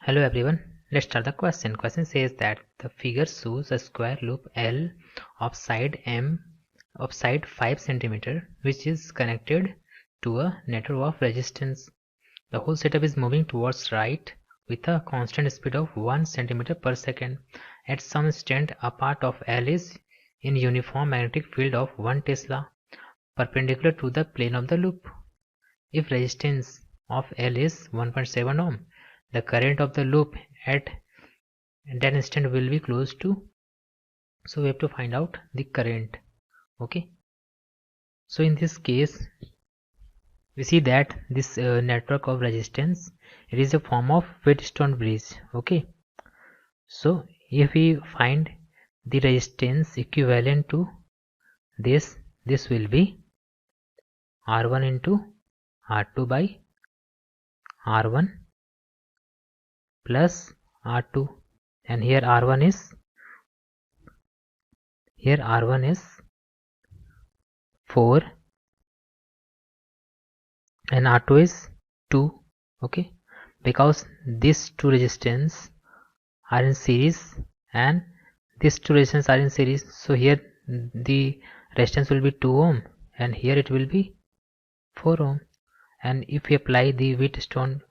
Hello everyone, let's start the question. Question says that the figure shows a square loop L of side 5 cm which is connected to a network of resistance. The whole setup is moving towards right with a constant speed of 1 cm per second. At some instant, a part of L is in uniform magnetic field of 1 Tesla perpendicular to the plane of the loop. If resistance of L is 1.7 ohm, the current of the loop at that instant will be close to, so we have to find out the current. Okay, so in this case we see that this network of resistance, it is a form of Wheatstone bridge. Okay, so if we find the resistance equivalent to this will be R1 into R2 by R1 plus R2, and here R1 is 4 and R2 is 2. Okay, because these two resistance are in series and these two resistance are in series, so here the resistance will be 2 ohm and here it will be 4 ohm. And if we apply the Wheatstone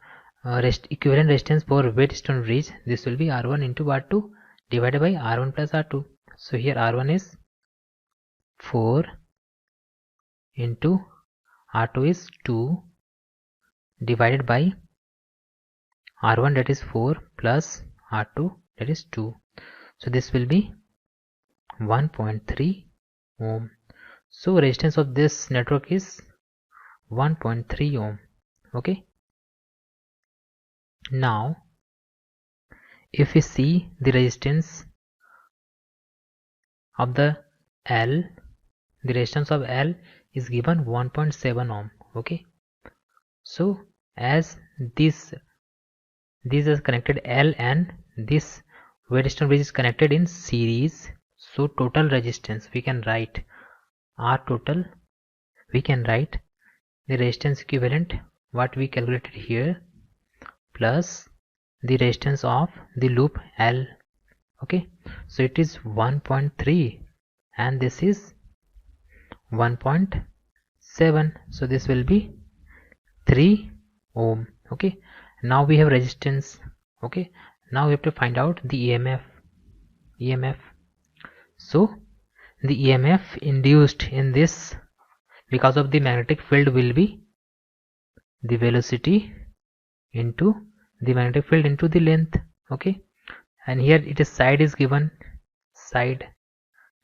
equivalent resistance for Wheatstone bridge, this will be R1 into R2 divided by R1 plus R2. So here R1 is 4 into R2 is 2 divided by R1, that is 4, plus R2, that is 2. So this will be 1.3 ohm. So resistance of this network is 1.3 ohm. Okay, now if we see the resistance of the L, the resistance of L is given 1.7 ohm. Okay, so as these are connected, L and this Wheatstone bridge is connected in series, so total resistance we can write R total, we can write the resistance equivalent what we calculated here plus the resistance of the loop L. Okay, so it is 1.3 and this is 1.7, so this will be 3 ohm. Okay, now we have resistance. Okay, now we have to find out the EMF. So the EMF induced in this because of the magnetic field will be the velocity into the magnetic field into the length. Okay, and here it is side is given, side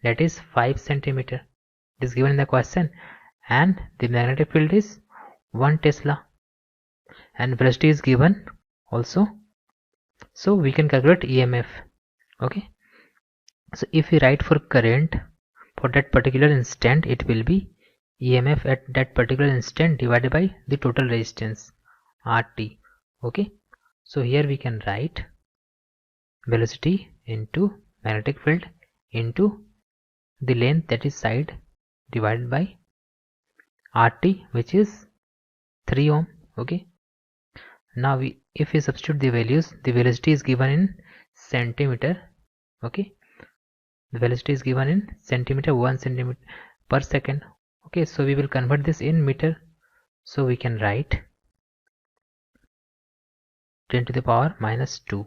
that is 5 centimeter, it is given in the question, and the magnetic field is 1 Tesla and velocity is given also, so we can calculate EMF. Okay, so if we write for current for that particular instant, it will be EMF at that particular instant divided by the total resistance RT. Okay, so here we can write velocity into magnetic field into the length, that is side, divided by RT, which is 3 ohm. Okay, now if we substitute the values, the velocity is given in centimeter. Okay, the velocity is given in centimeter, 1 centimeter per second. Okay, so we will convert this in meter, so we can write 10 to the power minus 2.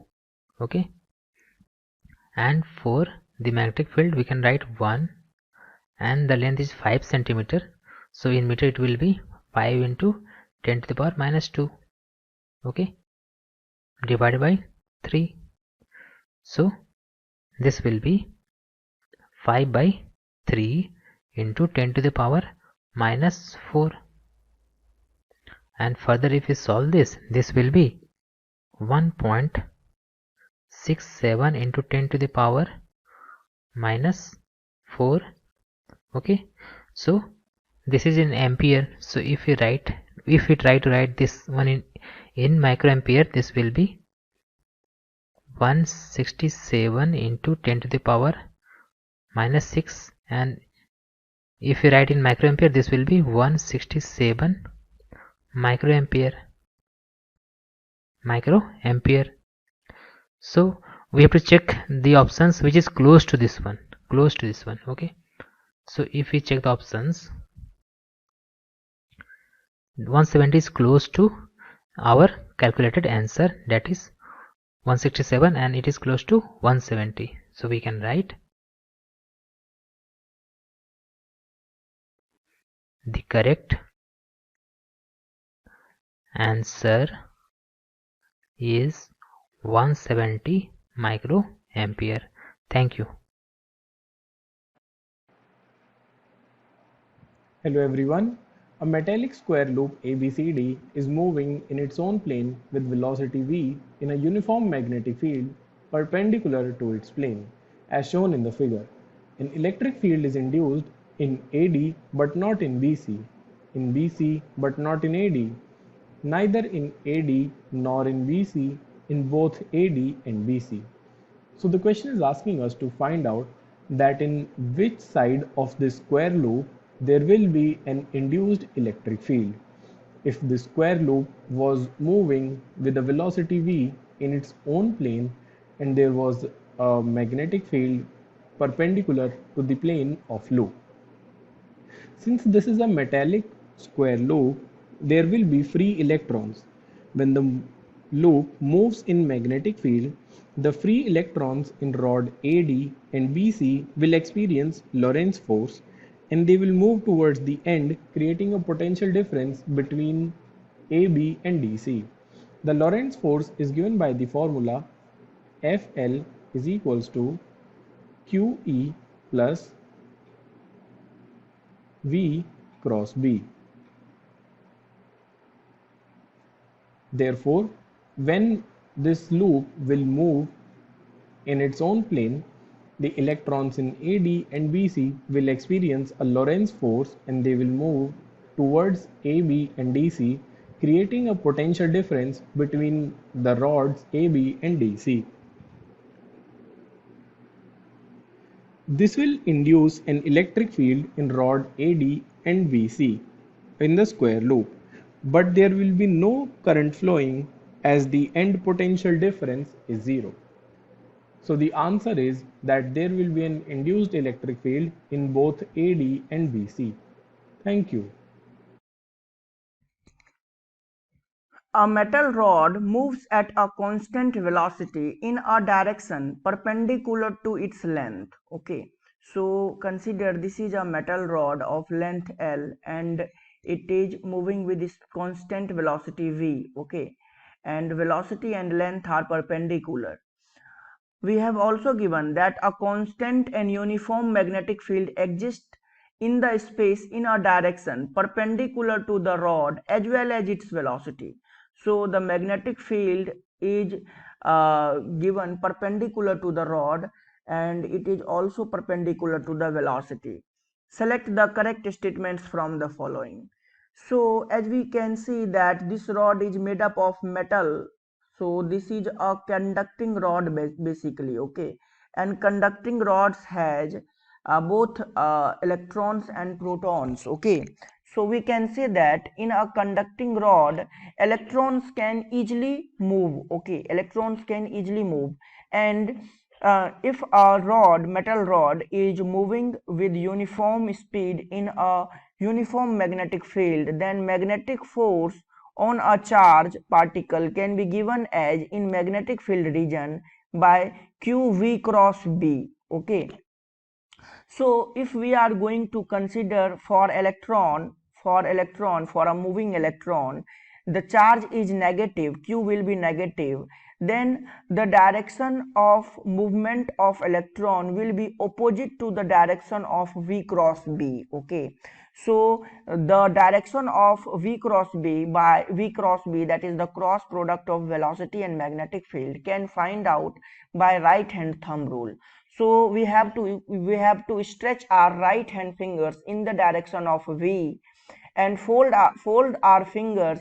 Okay, and for the magnetic field we can write 1 and the length is 5 centimeter, so in meter it will be 5 into 10 to the power minus 2. Okay, divided by 3, so this will be 5 by 3 into 10 to the power minus 4, and further if we solve this will be 1.67 into 10 to the power minus 4. Okay, so this is in ampere, so if we try to write this one in microampere, this will be 167 into 10 to the power minus 6, and if we write in microampere, this will be 167 microampere. So we have to check the options which is close to this one, okay. So if we check the options, 170 is close to our calculated answer, that is 167, and it is close to 170. So we can write the correct answer is 170 microampere. Thank you. Hello everyone. A metallic square loop ABCD is moving in its own plane with velocity v in a uniform magnetic field perpendicular to its plane, as shown in the figure. An electric field is induced in AD but not in BC, in BC but not in AD, neither in AD nor in BC, in both AD and BC. So the question is asking us to find out that in which side of this square loop there will be an induced electric field. If the square loop was moving with a velocity v in its own plane and there was a magnetic field perpendicular to the plane of loop. Since this is a metallic square loop, there will be free electrons. When the loop moves in magnetic field, the free electrons in rod AD and BC will experience Lorentz force and they will move towards the end, creating a potential difference between AB and DC. The Lorentz force is given by the formula FL is equals to QE plus V cross B. Therefore, when this loop will move in its own plane, the electrons in AD and BC will experience a Lorentz force and they will move towards AB and DC, creating a potential difference between the rods AB and DC. This will induce an electric field in rod AD and BC in the square loop, but there will be no current flowing as the end potential difference is zero. So the answer is that there will be an induced electric field in both AD and BC. Thank you. A metal rod moves at a constant velocity in a direction perpendicular to its length. Okay, so consider this is a metal rod of length L and it is moving with this constant velocity v. Okay, and velocity and length are perpendicular. We have also given that a constant and uniform magnetic field exists in the space in a direction perpendicular to the rod as well as its velocity. So the magnetic field is given perpendicular to the rod and it is also perpendicular to the velocity. Select the correct statements from the following. So as we can see that this rod is made up of metal, so this is a conducting rod basically, okay, and conducting rods has both electrons and protons, okay. So we can say that in a conducting rod electrons can easily move, okay, electrons can easily move, and if a metal rod is moving with uniform speed in a uniform magnetic field, then magnetic force on a charge particle can be given as in magnetic field region by QV cross B. Okay. So if we are going to consider for a moving electron, the charge is negative, Q will be negative, then the direction of movement of electron will be opposite to the direction of V cross B. Okay, so the direction of V cross B by V cross B, that is the cross product of velocity and magnetic field, can find out by right hand thumb rule. So we have to stretch our right hand fingers in the direction of V and fold our fingers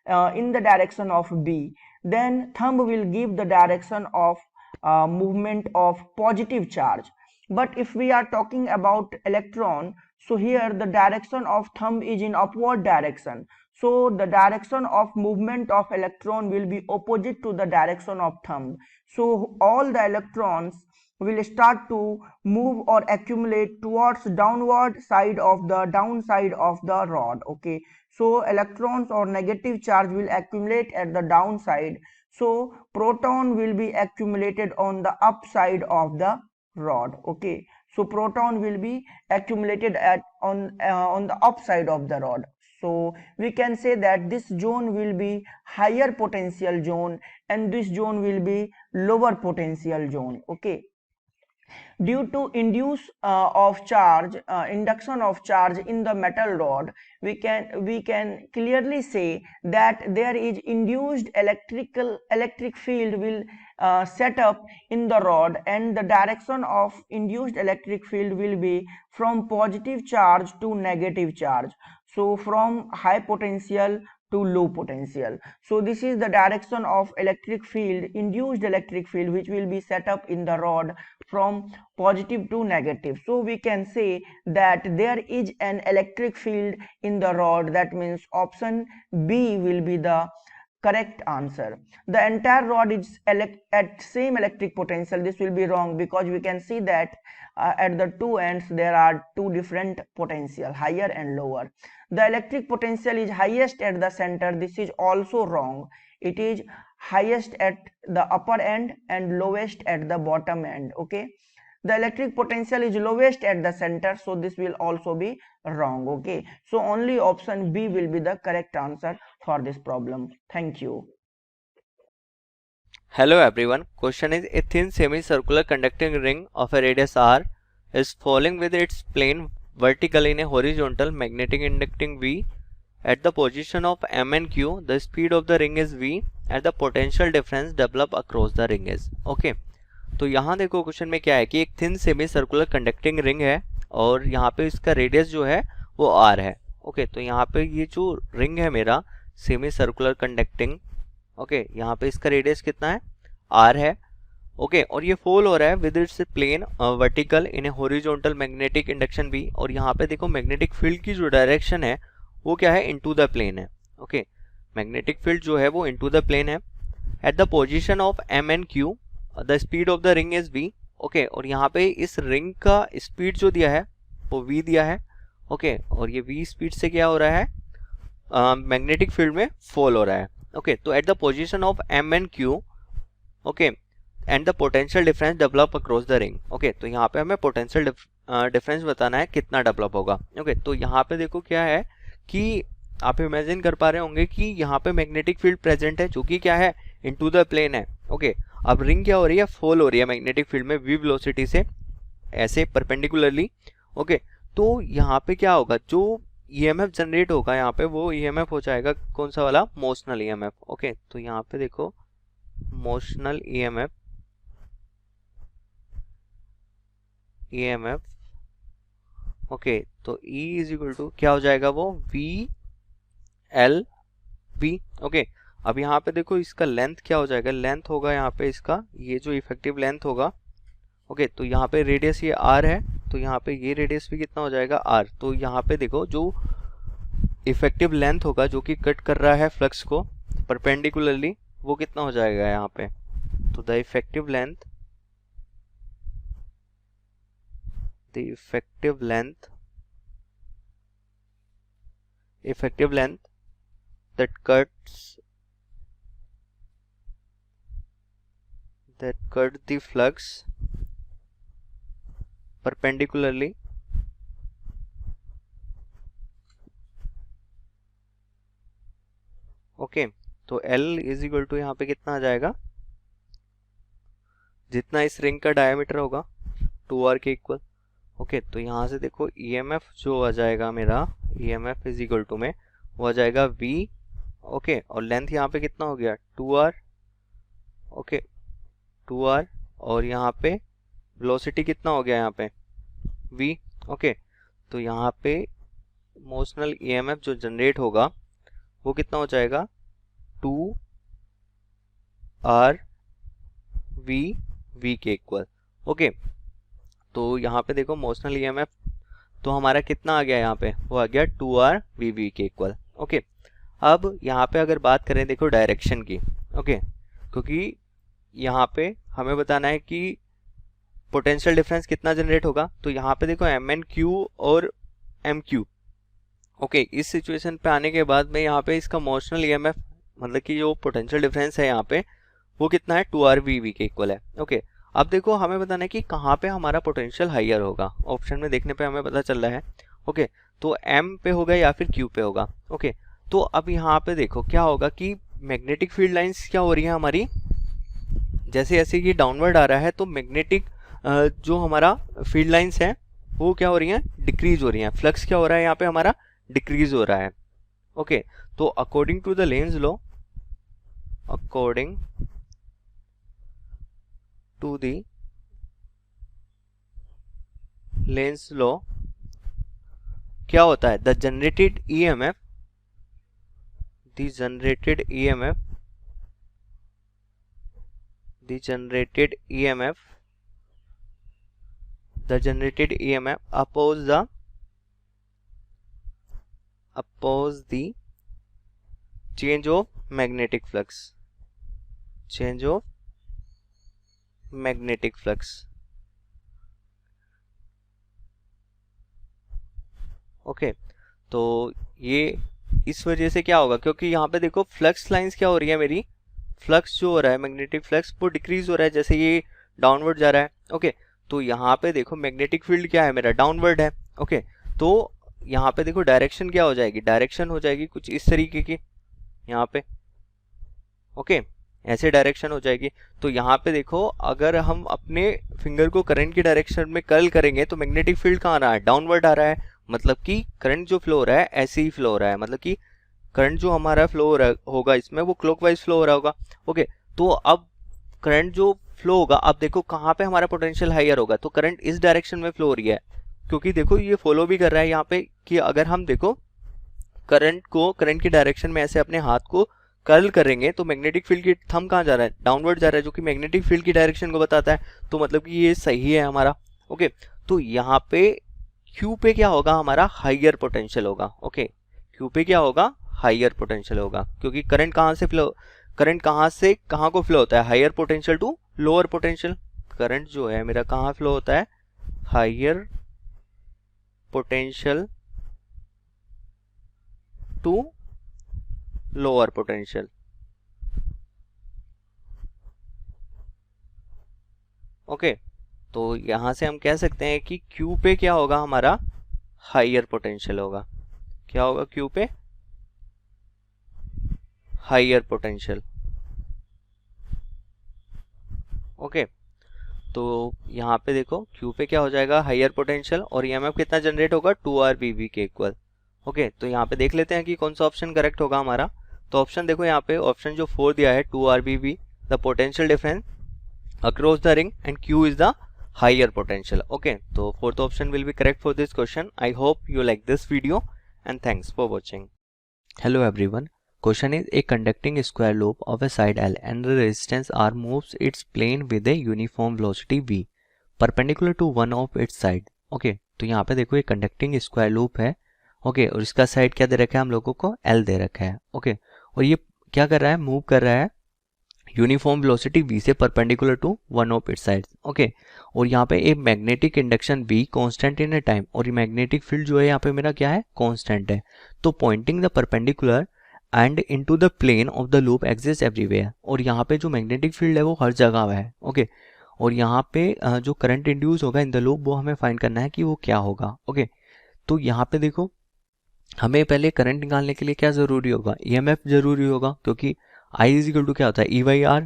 in the direction of B. Then thumb will give the direction of movement of positive charge. But if we are talking about electron, so here the direction of thumb is in upward direction. So the direction of movement of electron will be opposite to the direction of thumb. So all the electrons will start to move or accumulate towards downward side of the downside of the rod. Okay, so electrons or negative charge will accumulate at the downside, so proton will be accumulated on the upside of the rod. Okay, so proton will be accumulated at on the upside of the rod. So we can say that this zone will be higher potential zone and this zone will be lower potential zone. Okay, due to induction of charge in the metal rod, we can clearly say that there is induced electric field will set up in the rod, and the direction of induced electric field will be from positive charge to negative charge, so from high potential to low potential. So this is the direction of electric field, induced electric field, which will be set up in the rod from positive to negative. So we can say that there is an electric field in the rod. That means option B will be the correct answer. The entire rod is at same electric potential. This will be wrong because we can see that at the two ends there are two different potential, higher and lower. The electric potential is highest at the center. This is also wrong. It is highest at the upper end and lowest at the bottom end. Okay, the electric potential is lowest at the center, so this will also be wrong. Okay, so only option B will be the correct answer for this problem. Thank you. Hello everyone. Question is, a thin semicircular conducting ring of a radius r is falling with its plane vertical in a horizontal magnetic inducting V. At the position of M and Q, the speed of the ring is V and the potential difference develop across the ring is. Okay, तो यहाँ देखो question में क्या है कि एक thin semi circular conducting ring है और यहाँ पे इसका रेडियस जो है वो r है. ओके, तो यहाँ पे ये जो रिंग है मेरा सेमी सर्कुलर कंडक्टिंग, ओके, यहाँ पे इसका रेडियस कितना है, r है. ओके, और ये फॉल हो रहा है with its plane vertical in a horizontal magnetic induction भी. और यहाँ पे देखो मैग्नेटिक फील्ड की जो डायरेक्शन है वो क्या है, इनटू द प्लेन है. ओके, मैग्नेटिक फील्ड जो है वो इनटू द प्लेन है. At the position of m and q the speed of the ring is v. Okay, और यहाँ पे इस रिंग का स्पीड जो दिया है वो v दिया है. ओके, और ये v स्पीड से क्या हो रहा है, मैग्नेटिक फील्ड में फॉल हो रहा है. ओके, तो at the position of m and q, okay, and the potential difference develop across the ring. Okay, तो यहाँ पे हमें पोटेंशियल डिफरेंस बताना है कितना डेवलप होगा. ओके, तो यहाँ पे देखो क्या है कि आप इमेजिन कर पा रहे होंगे कि यहाँ पे मैग्नेटिक फील्ड प्रेजेंट है जो कि क्या है, इनटू द प्लेन है. ओके, अब रिंग क्या हो रही है, फॉल हो रही है मैग्नेटिक फील्ड में v वेलोसिटी से ऐसे परपेंडिकुलरली. ओके, तो यहाँ पे क्या होगा, जो ईएमएफ जनरेट होगा यहाँ पे वो ईएमएफ हो जाएगा कौन सा वाला, मोशनल ईएमएफ. ओके, तो यहाँ पे देखो मोशनल ईएमएफ, ओके, तो E इज इक्वल टू क्या हो जाएगा, वो वी एल वी. ओके, अब यहाँ पे देखो इसका लेंथ क्या हो जाएगा, लेंथ होगा यहाँ पे इसका, ये जो इफेक्टिव लेंथ होगा. ओके, तो यहाँ पे रेडियस ये r है, तो यहाँ पे ये रेडियस भी कितना हो जाएगा, r. तो यहाँ पे देखो जो इफेक्टिव लेंथ होगा जो कि कट कर रहा है फ्लक्स को परपेंडिकुलरली, वो कितना हो जाएगा यहाँ पे, तो the effective length that cut the flux perpendicularly okay, तो L इज इक्वल टू यहाँ पे कितना आ जाएगा, जितना इस रिंग का डायमीटर होगा 2r के इक्वल. ओके, तो यहाँ से देखो EMF जो आ जाएगा मेरा, EMF इज इक्वल टू में वो आ जाएगा V. ओके, और लेंथ यहाँ पे कितना हो गया 2r. ओके, 2r, और यहाँ पे वेलोसिटी कितना हो गया यहाँ पे v. ओके, तो यहाँ पे मोशनल EMF जो जनरेट होगा वो कितना हो जाएगा 2r v के इक्वल. ओके, तो यहाँ पे देखो मोशनल EMF तो हमारा कितना आ गया यहाँ पे, वो आ गया 2r v के इक्वल. ओके, अब यहाँ पे अगर बात करें देखो डायरेक्शन की, ओके, क्योंकि यहाँ पे हमें बताना है कि पोटेंशियल डिफरेंस कितना जनरेट होगा, तो यहाँ पे देखो एम एन क्यू और एम क्यू, ओके, इस सिचुएशन पे आने के बाद में यहाँ पे इसका मोशनल ईएमएफ मतलब कि जो पोटेंशियल डिफरेंस है यहाँ पे वो कितना है 2RVV के इक्वल है, ओके। अब देखो हमें बताना है कि कहाँ पे हमारा पोटेंशियल हाइयर होगा, ऑप्शन में देखने पे हमें पता चल रहा है, ओके, तो एम पे होगा या फिर क्यू पे होगा, ओके। तो अब यहाँ पे देखो क्या होगा कि मैग्नेटिक फील्ड लाइंस क्या हो रही है हमारी, जैसे जैसे ये डाउनवर्ड आ रहा है तो मैग्नेटिक जो हमारा फील्ड लाइंस है वो क्या हो रही है, डिक्रीज हो रही है, फ्लक्स क्या हो रहा है यहाँ पे हमारा डिक्रीज हो रहा है, ओके। तो according to the Lenz law, according to the Lenz law क्या होता है, the generated EMF, the generated EMF, the generated EMF, the generated EMF oppose the change of magnetic flux, change of magnetic flux, okay. तो ये इस वजह से क्या होगा, क्योंकि यहाँ पे देखो फ्लक्स लाइंस क्या हो रही है मेरी, फ्लक्स जो हो रहा है मैग्नेटिक फ्लक्स वो डिक्रीज हो रहा है जैसे ये डाउनवर्ड जा रहा है, ओके। तो यहाँ पे देखो मैग्नेटिक फील्ड क्या है मेरा, डाउनवर्ड है, ओके। तो यहाँ पे देखो डायरेक्शन क्या हो जाएगी, डायरेक्शन हो जाएगी कुछ इस तरीके की यहाँ पे, ओके, ऐसे डायरेक्शन हो जाएगी। तो यहाँ पे देखो अगर हम अपने फिंगर को करंट की डायरेक्शन में कर्ल करेंगे तो मैग्नेटिक फील्ड कहाँ आ रहा है, डाउनवर्ड आ रहा है, मतलब कि करंट जो फ्लो हो रहा है ऐसे ही फ्लो हो रहा है, मतलब कि करंट जो हमारा फ्लो हो रहा होगा इसमें वो क्लॉकवाइज फ्लो हो रहा होगा, ओके। तो अब करंट जो फ्लो होगा, अब देखो कहाँ पे हमारा पोटेंशियल हाइयर होगा, तो करंट इस डायरेक्शन में फ्लो हो रही है, क्योंकि देखो ये फॉलो भी कर रहा है यहाँ पे कि अगर हम देखो करंट की डायरेक्शन में ऐसे अपने हाथ को कर्ल करेंगे तो मैग्नेटिक फील्ड की थंब कहाँ जा रहा है, डाउनवर्ड जा रहा है, जो कि मैग्नेटिक फील्ड की डायरेक्शन को बताता है, तो मतलब कि ये सही है हमारा, ओके। तो यहाँ पे क्यू पे क्या होगा, हमारा हाइयर पोटेंशियल होगा, ओके, क्यू पे क्या होगा, हाइयर पोटेंशियल होगा, क्योंकि करंट कहाँ से कहाँ को फ्लो होता है, higher potential to lower potential, current जो है मेरा कहाँ फ्लो होता है, higher potential to lower potential, okay. तो यहां से हम कह सकते हैं कि Q पे क्या होगा, हमारा हाइयर पोटेंशियल होगा, क्या होगा Q पे, हाइयर पोटेंशियल, ओके। तो यहाँ पे देखो Q पे क्या हो जाएगा, हाइयर पोटेंशियल, और ईएमएफ कितना जनरेट होगा, 2RVV के इक्वल, ओके। तो यहाँ पे देख लेते हैं कि कौन सा ऑप्शन करेक्ट होगा हमारा। तो ऑप्शन देखो यहाँ पे ऑप्शन जो 4 दिया है, 2RVV the potential difference across the ring and Q is the higher potential, okay। तो fourth option will be correct for this question. I hope you like this video and thanks for watching. Hello everyone, question is a conducting square loop of a side L and the resistance R moves its plane with a uniform velocity V perpendicular to one of its side, okay। तो यहाँ पे देखो एक conducting square loop है, okay, और इसका side क्या दे रखा है हम लोगों को, L दे रखा है, ओके। और ये क्या कर रहा है, मूव कर रहा है यूनिफॉर्म वेलोसिटी v से perpendicular to one of its sides, okay. और यहाँ पे एक magnetic induction v constant in a time, और ये मैग्नेटिक फील्ड जो है यहाँ पे मेरा क्या है, कांस्टेंट है। तो pointing the perpendicular and into the plane of the loop exist everywhere, और यहाँ पे जो मैग्नेटिक फील्ड है वो हर जगह है, ओके। और यहाँ पे जो करंट इंड्यूस होगा इन द लूप वो हमें फाइंड करना है कि वो क्या होगा, ओके। तो यहाँ पे देखो हमें पहले करंट निकालने के लिए क्या जरूरी होगा, ईएमएफ जरूरी होगा, क्योंकि I इज इक्वल टू क्या होता है, E/R,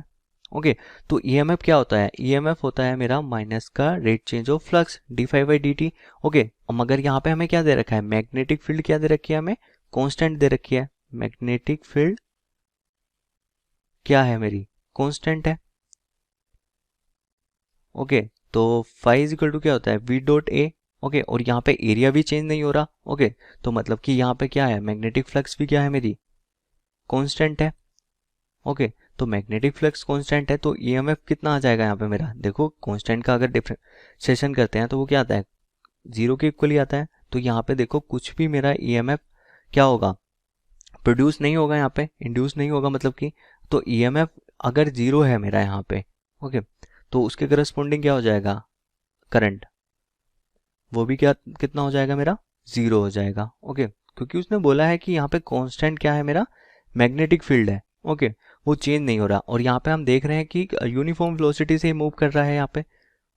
ओके। तो ईएमएफ क्या होता है, ईएमएफ होता है मेरा माइनस का rate change of flux d∅dt, okay. मगर यहाँ पे हमें क्या दे रखा है, मैग्नेटिक फील्ड क्या दे रखी है, हमें कांस्टेंट दे रखी है, मैग्नेटिक फील्ड क्या है मेरी, कांस्टेंट है, ओके। तो फाई इज इक्वल टू क्या होता है, V.A, ओके। और यहाँ पे एरिया भी चेंज नहीं हो रहा, ओके। तो मतलब कि यहाँ पे क्या है, मैग्नेटिक फ्लक्स भी क्या है मेरी, कांस्टेंट है, ओके। तो मैग्नेटिक फ्लक्स कांस्टेंट है, तो ईएमएफ कितना आ जाएगा यहाँ पे मेरा, देखो कांस्टेंट का अगर डिफरेंशिएशन करते हैं तो वो क्या आता है, 0 के इक्वल ही आता है। तो यहाँ पे देखो कुछ भी मेरा ईएमएफ क्या होगा, प्रोड्यूस नहीं होगा यहाँ पे, इंड्यूस नहीं होगा मतलब कि, तो ईएमएफ अगर जीरो है मेरा यहाँ पे, ओके, तो उसके करस्पॉन्डिंग क्या हो जाएगा, करंट, वो भी क्या कितना हो जाएगा मेरा, जीरो हो जाएगा, ओके, क्योंकि उसने बोला है कि यहाँ पे कांस्टेंट क्या है मेरा, मैग्नेटिक फील्ड है, ओके, वो चेंज नहीं हो रहा। और यहाँ पे हम देख रहे हैं कि यूनिफॉर्म वेलोसिटी से मूव कर रहा है यहाँ पे,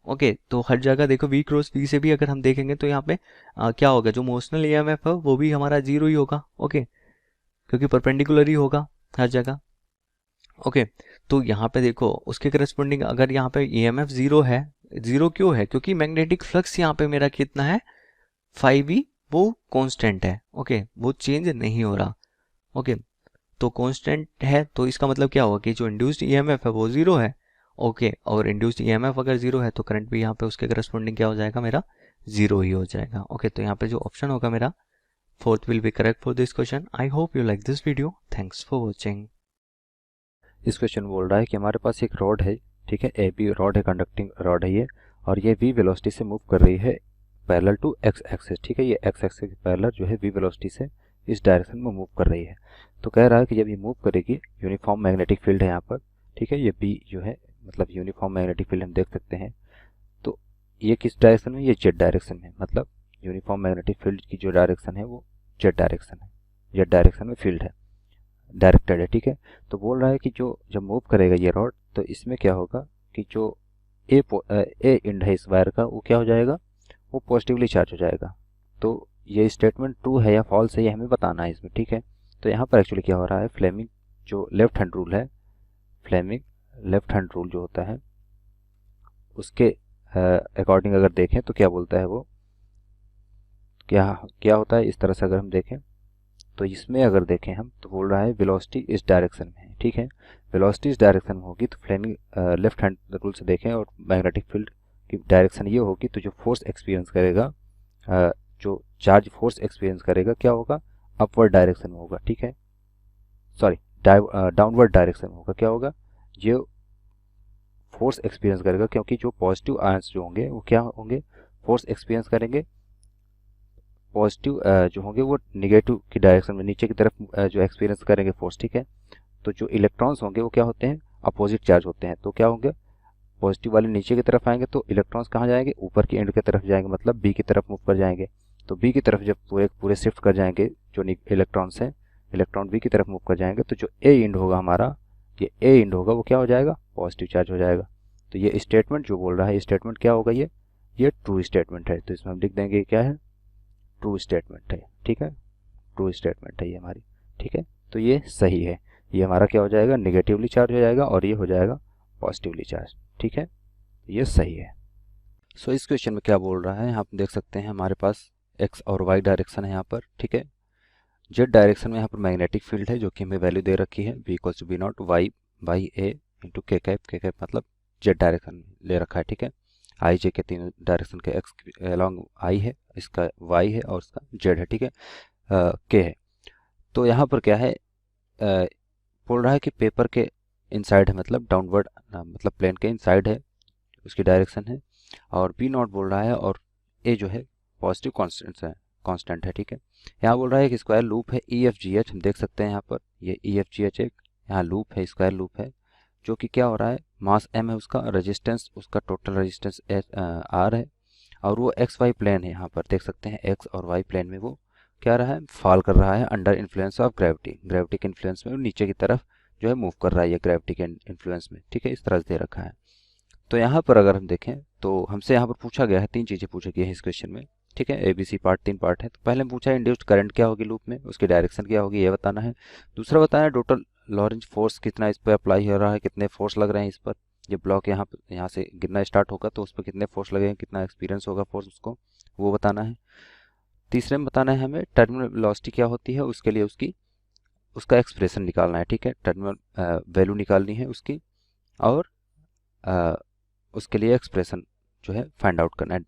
ओके, तो हर जगह देखो v क्रॉस v से भी अगर हम देखेंगे तो यहाँ पे क्या होगा, जो मोशनल ईएमएफ है वो भी हमारा जीरो ही होगा, ओके, क्योंकि परपेंडिकुलर ही होगा हर जगह, ओके। तो यहाँ पे देखो उसके करस्पॉन्डिंग अगर यहाँ पे ईएमएफ जीरो है, जीरो क्यों है, क्योंकि मैग्नेटिक फ्लक्स यहाँ पे मेरा कितना है 5e, वो कांस्टेंट है, ओके, वो चेंज नहीं हो रहा, ओके, तो कांस्टेंट है, तो इसका मतलब क्या होगा कि जो इंड्यूस्ड ईएमएफ है वो जीरो है, ओके, और इंड्यूस्ड ईएमएफ अगर जीरो है तो करंट भी यहाँ पे उसके करस्पॉन्डिंग क्या हो जाएगा, मेरा जीरो ही हो जाएगा, ओके। तो यहाँ पे जो ऑप्शन होगा मेरा fourth will be correct for this question. I hope you like this video, thanks for watching. इस क्वेश्चन बोल रहा है कि हमारे पास एक रॉड है, ठीक है, ए बी रॉड है, कंडक्टिंग रॉड है ये, और ये v वेलोसिटी से मूव कर रही है पैरेलल टू x एक्सिस, ठीक है, ये x एक्सिस के पैरेलल जो है v वेलोसिटी से इस डायरेक्शन में मूव कर रही है। तो कह रहा है कि जब ये मूव करेगी, यूनिफॉर्म मैग्नेटिक फील्ड है यहाँ पर, ठीक है, ये b जो है मतलब यूनिफॉर्म मैग्नेटिक फील्ड हम देख सकते हैं। तो ये किस डायरेक्शन में, ये जेड डायरेक्शन में, मतलब यूनिफॉर्म मैग्नेटिक फील्ड की जो डायरेक्शन है वो जेड डायरेक्शन है, जेड डायरेक्शन में फील्ड है, डायरेक्टेड है, ठीक है। तो बोल रहा है कि जो जब मूव करेगा ये रॉड, तो इसमें क्या होगा कि जो ए एंड है इस वायर का, वो क्या हो जाएगा, वो पॉजिटिवली चार्ज हो जाएगा। तो ये स्टेटमेंट ट्रू है या फॉल्स है ये हमें बताना है इसमें, ठीक है। तो यहाँ पर एक्चुअली क्या हो रहा है, फ्लेमिंग जो लेफ्ट हैंड रूल है, फ्लेमिंग लेफ्ट हैंड रूल जो होता है उसके अकॉर्डिंग अगर देखें तो क्या बोलता है वो, क्या होता है, इस तरह से अगर हम देखें तो इसमें अगर देखें हम तो बोल रहा है वेलोसिटी इस डायरेक्शन में है, ठीक है, वेलोसिटी इस डायरेक्शन में होगी तो फ्लेमिंग लेफ्ट हैंड रूल से देखें और मैग्नेटिक फील्ड की डायरेक्शन ये होगी, तो जो फोर्स एक्सपीरियंस करेगा, जो चार्ज फोर्स एक्सपीरियंस करेगा क्या होगा, अपवर्ड डायरेक्शन में होगा, ठीक है, सॉरी डाउनवर्ड डायरेक्शन में होगा, क्या होगा, जो फोर्स एक्सपीरियंस करेगा, क्योंकि जो पॉजिटिव आयंस जो होंगे वो क्या होंगे, फोर्स एक्सपीरियंस करेंगे, पॉजिटिव जो होंगे वो निगेटिव की डायरेक्शन में नीचे की तरफ जो एक्सपीरियंस करेंगे फोर्स, ठीक है। तो जो इलेक्ट्रॉन्स होंगे वो क्या होते हैं, अपोजिट चार्ज होते हैं, तो क्या होंगे, पॉजिटिव वाले नीचे की तरफ आएंगे तो इलेक्ट्रॉन्स कहाँ जाएंगे, ऊपर की एंड की तरफ जाएंगे, मतलब बी की तरफ मूव कर जाएंगे। तो बी की तरफ जब पूरे शिफ्ट कर जाएंगे जो इलेक्ट्रॉन्स हैं, इलेक्ट्रॉन बी की तरफ मूव कर जाएंगे, तो जो ए एंड होगा हमारा, ये ए एंड होगा वो क्या हो जाएगा, पॉजिटिव चार्ज हो जाएगा। तो ये स्टेटमेंट जो बोल रहा है, स्टेटमेंट क्या होगा, ये ट्रू स्टेटमेंट है, तो इसमें हम लिख देंगे क्या है, ट्रू स्टेटमेंट है, ठीक है, ट्रू स्टेटमेंट है ये हमारी, ठीक है। तो ये सही है, ये हमारा क्या हो जाएगा, निगेटिवली चार्ज हो जाएगा और ये हो जाएगा पॉजिटिवली चार्ज, ठीक है, ये सही है। सो इस क्वेश्चन में क्या बोल रहा है, आप देख सकते हैं हमारे पास एक्स और वाई डायरेक्शन है यहाँ पर, ठीक है, जेड डायरेक्शन में यहाँ पर मैग्नेटिक फील्ड है जो कि हमें वैल्यू दे रखी है v equals to B not Y by A into K cap मतलब जेड डायरेक्शन में ले रखा है, ठीक है, आई जे के तीनों डायरेक्शन के एक्स अलॉन्ग आई है, इसका वाई है और इसका जेड है, ठीक है, के है। तो यहाँ पर क्या है, बोल रहा है कि पेपर के इनसाइड है, मतलब डाउनवर्ड मतलब प्लेन के इनसाइड है, उसकी डायरेक्शन है, और बी नॉट बोल रहा है, और ए जो है पॉजिटिव कांस्टेंट है, ठीक है। यहाँ बोल रहा है कि स्क्वायर लूप है ई एफ जी एच, हम देख सकते हैं यहाँ पर ये ई एफ जी एच एक यहाँ लूप है, स्क्वायर लूप है, जो कि क्या हो रहा है, मास m है उसका, रेजिस्टेंस उसका टोटल रेजिस्टेंस r है, और वो एक्स वाई प्लेन है, यहाँ पर देख सकते हैं एक्स और वाई प्लेन में वो क्या रहा है, फॉल कर रहा है under influence of gravity, gravity के इन्फ्लुएंस में नीचे की तरफ जो है मूव कर रहा है ये ग्रेविटी के इन्फ्लुएंस में, ठीक है, इस तरह से दे रखा है। तो यहाँ पर अगर हम देखें तो हमसे यहाँ पर पूछा गया है, तीन चीज़ें पूछी गई है इस क्वेश्चन में, ठीक है, ABC पार्ट 3 पार्ट है। तो पहले पूछा है इंड्यूस्ड करंट क्या होगी लूप में, उसकी डायरेक्शन क्या होगी ये बताना है। दूसरा बताना है टोटल लॉरेंज फोर्स कितना इस पर अप्लाई हो रहा है, कितने फोर्स लग रहे हैं इस पर, ये ब्लॉक यहाँ से गिरना स्टार्ट होगा तो उस पर कितने फोर्स लगेंगे, कितना एक्सपीरियंस होगा फोर्स उसको, वो बताना है। तीसरे में बताना है हमें टर्मिनल वेलोसिटी क्या होती है, उसके लिए उसका एक्सप्रेशन निकालना है, ठीक है, टर्मिनल वैल्यू निकालनी है उसकी, और उसके लिए एक्सप्रेशन जो है फाइंड आउट करना है,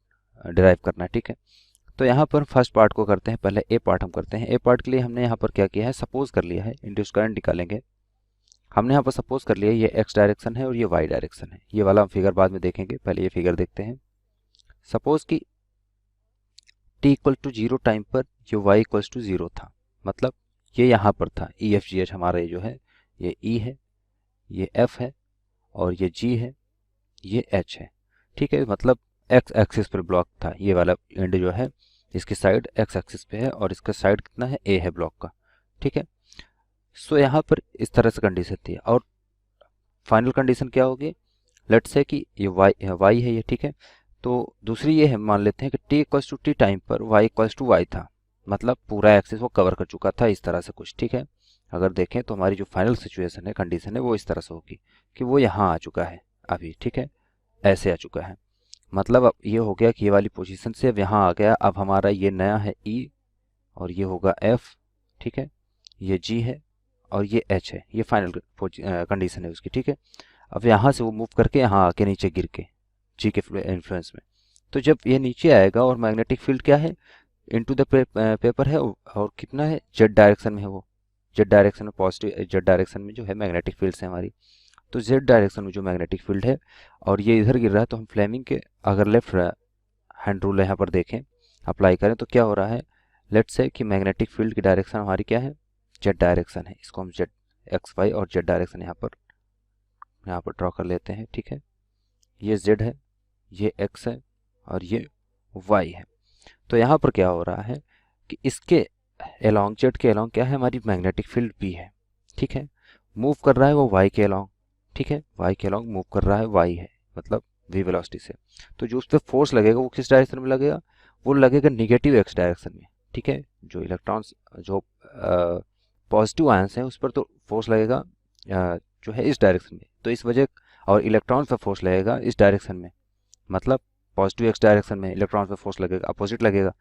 डिराइव करना है, ठीक है। तो यहाँ पर फर्स्ट पार्ट को करते हैं, पहले ए पार्ट हम करते हैं। ए पार्ट के लिए हमने यहाँ पर क्या किया है, सपोज कर लिया है इंड्यूस करंट निकालेंगे, हमने यहाँ पर सपोज कर लिया ये एक्स डायरेक्शन है और ये वाई डायरेक्शन है, ये वाला हम फिगर बाद में देखेंगे, पहले ये फिगर देखते हैं। सपोज कि t इक्वल टू 0 टाइम पर ये y इक्वल्स टू 0 था, मतलब ये यहाँ पर था ई एफ जी एच, हमारा ये जो है ये ई है, ये एफ है और ये जी है, ये एच है। ठीक है, मतलब एक्स एक्सिस पर ब्लॉक था, ये वाला एंड जो है इसकी साइड एक्स एक्सिस पे है और इसका साइड कितना है, ए है ब्लॉक का। ठीक है, सो यहाँ पर इस तरह से कंडीशन थी और फाइनल कंडीशन क्या होगी, लेट्स से कि ये वाई है ये। ठीक है, तो दूसरी ये है, मान लेते हैं कि T equals to T time पर वाई इक्वल्स टू वाई था, मतलब पूरा एक्सिस वो कवर कर चुका था इस तरह से कुछ। ठीक है, अगर देखें तो हमारी जो फाइनल सिचुएशन है, कंडीशन है, वो इस तरह से होगी कि वो यहाँ आ चुका है अभी। ठीक है, ऐसे आ चुका है, मतलब अब ये हो गया कि ये वाली पोजीशन से अब यहाँ आ गया। अब हमारा ये नया है ई और ये होगा एफ। ठीक है, ये जी है और ये एच है, ये फाइनल कंडीशन है उसकी। ठीक है, अब यहाँ से वो मूव करके यहाँ आके नीचे गिर के जी के इन्फ्लुएंस में, तो जब ये नीचे आएगा और मैग्नेटिक फील्ड क्या है, इनटू द पेपर है और कितना है, जेड डायरेक्शन में है वो, जेड डायरेक्शन में, पॉजिटिव जेड डायरेक्शन में जो है मैग्नेटिक फील्ड है हमारी। तो जेड डायरेक्शन में जो मैग्नेटिक फील्ड है और ये इधर गिर रहा है, तो हम फ्लेमिंग के अगर लेफ्ट हैंड रूल यहाँ पर देखें, अप्लाई करें तो क्या हो रहा है, लेट्स से कि मैग्नेटिक फील्ड की डायरेक्शन हमारी क्या है, जेड डायरेक्शन है। इसको हम जेड एक्स वाई और जेड डायरेक्शन यहाँ पर ड्रॉ कर लेते हैं। ठीक है, ये जेड है, ये एक्स है और ये वाई है। तो यहाँ पर क्या हो रहा है कि इसके एलोंग, जेड के एलोंग क्या है, हमारी मैग्नेटिक फील्ड बी है। ठीक है, मूव कर रहा है वो वाई के एलोंग। ठीक है, वाई के एलोंग मूव कर रहा है, वाई है मतलब वी वेलोसिटी से। तो जो उस पर फोर्स लगेगा वो किस डायरेक्शन में लगेगा, वो लगेगा निगेटिव एक्स डायरेक्शन में। ठीक है, जो इलेक्ट्रॉन्स, जो पॉजिटिव आयंस हैं उस पर तो फोर्स लगेगा जो है इस डायरेक्शन में, तो इस वजह, और इलेक्ट्रॉन्स पर फोर्स लगेगा इस डायरेक्शन में, मतलब पॉजिटिव एक्स डायरेक्शन में इलेक्ट्रॉन्स पर फोर्स लगेगा, अपोजिट लगेगा।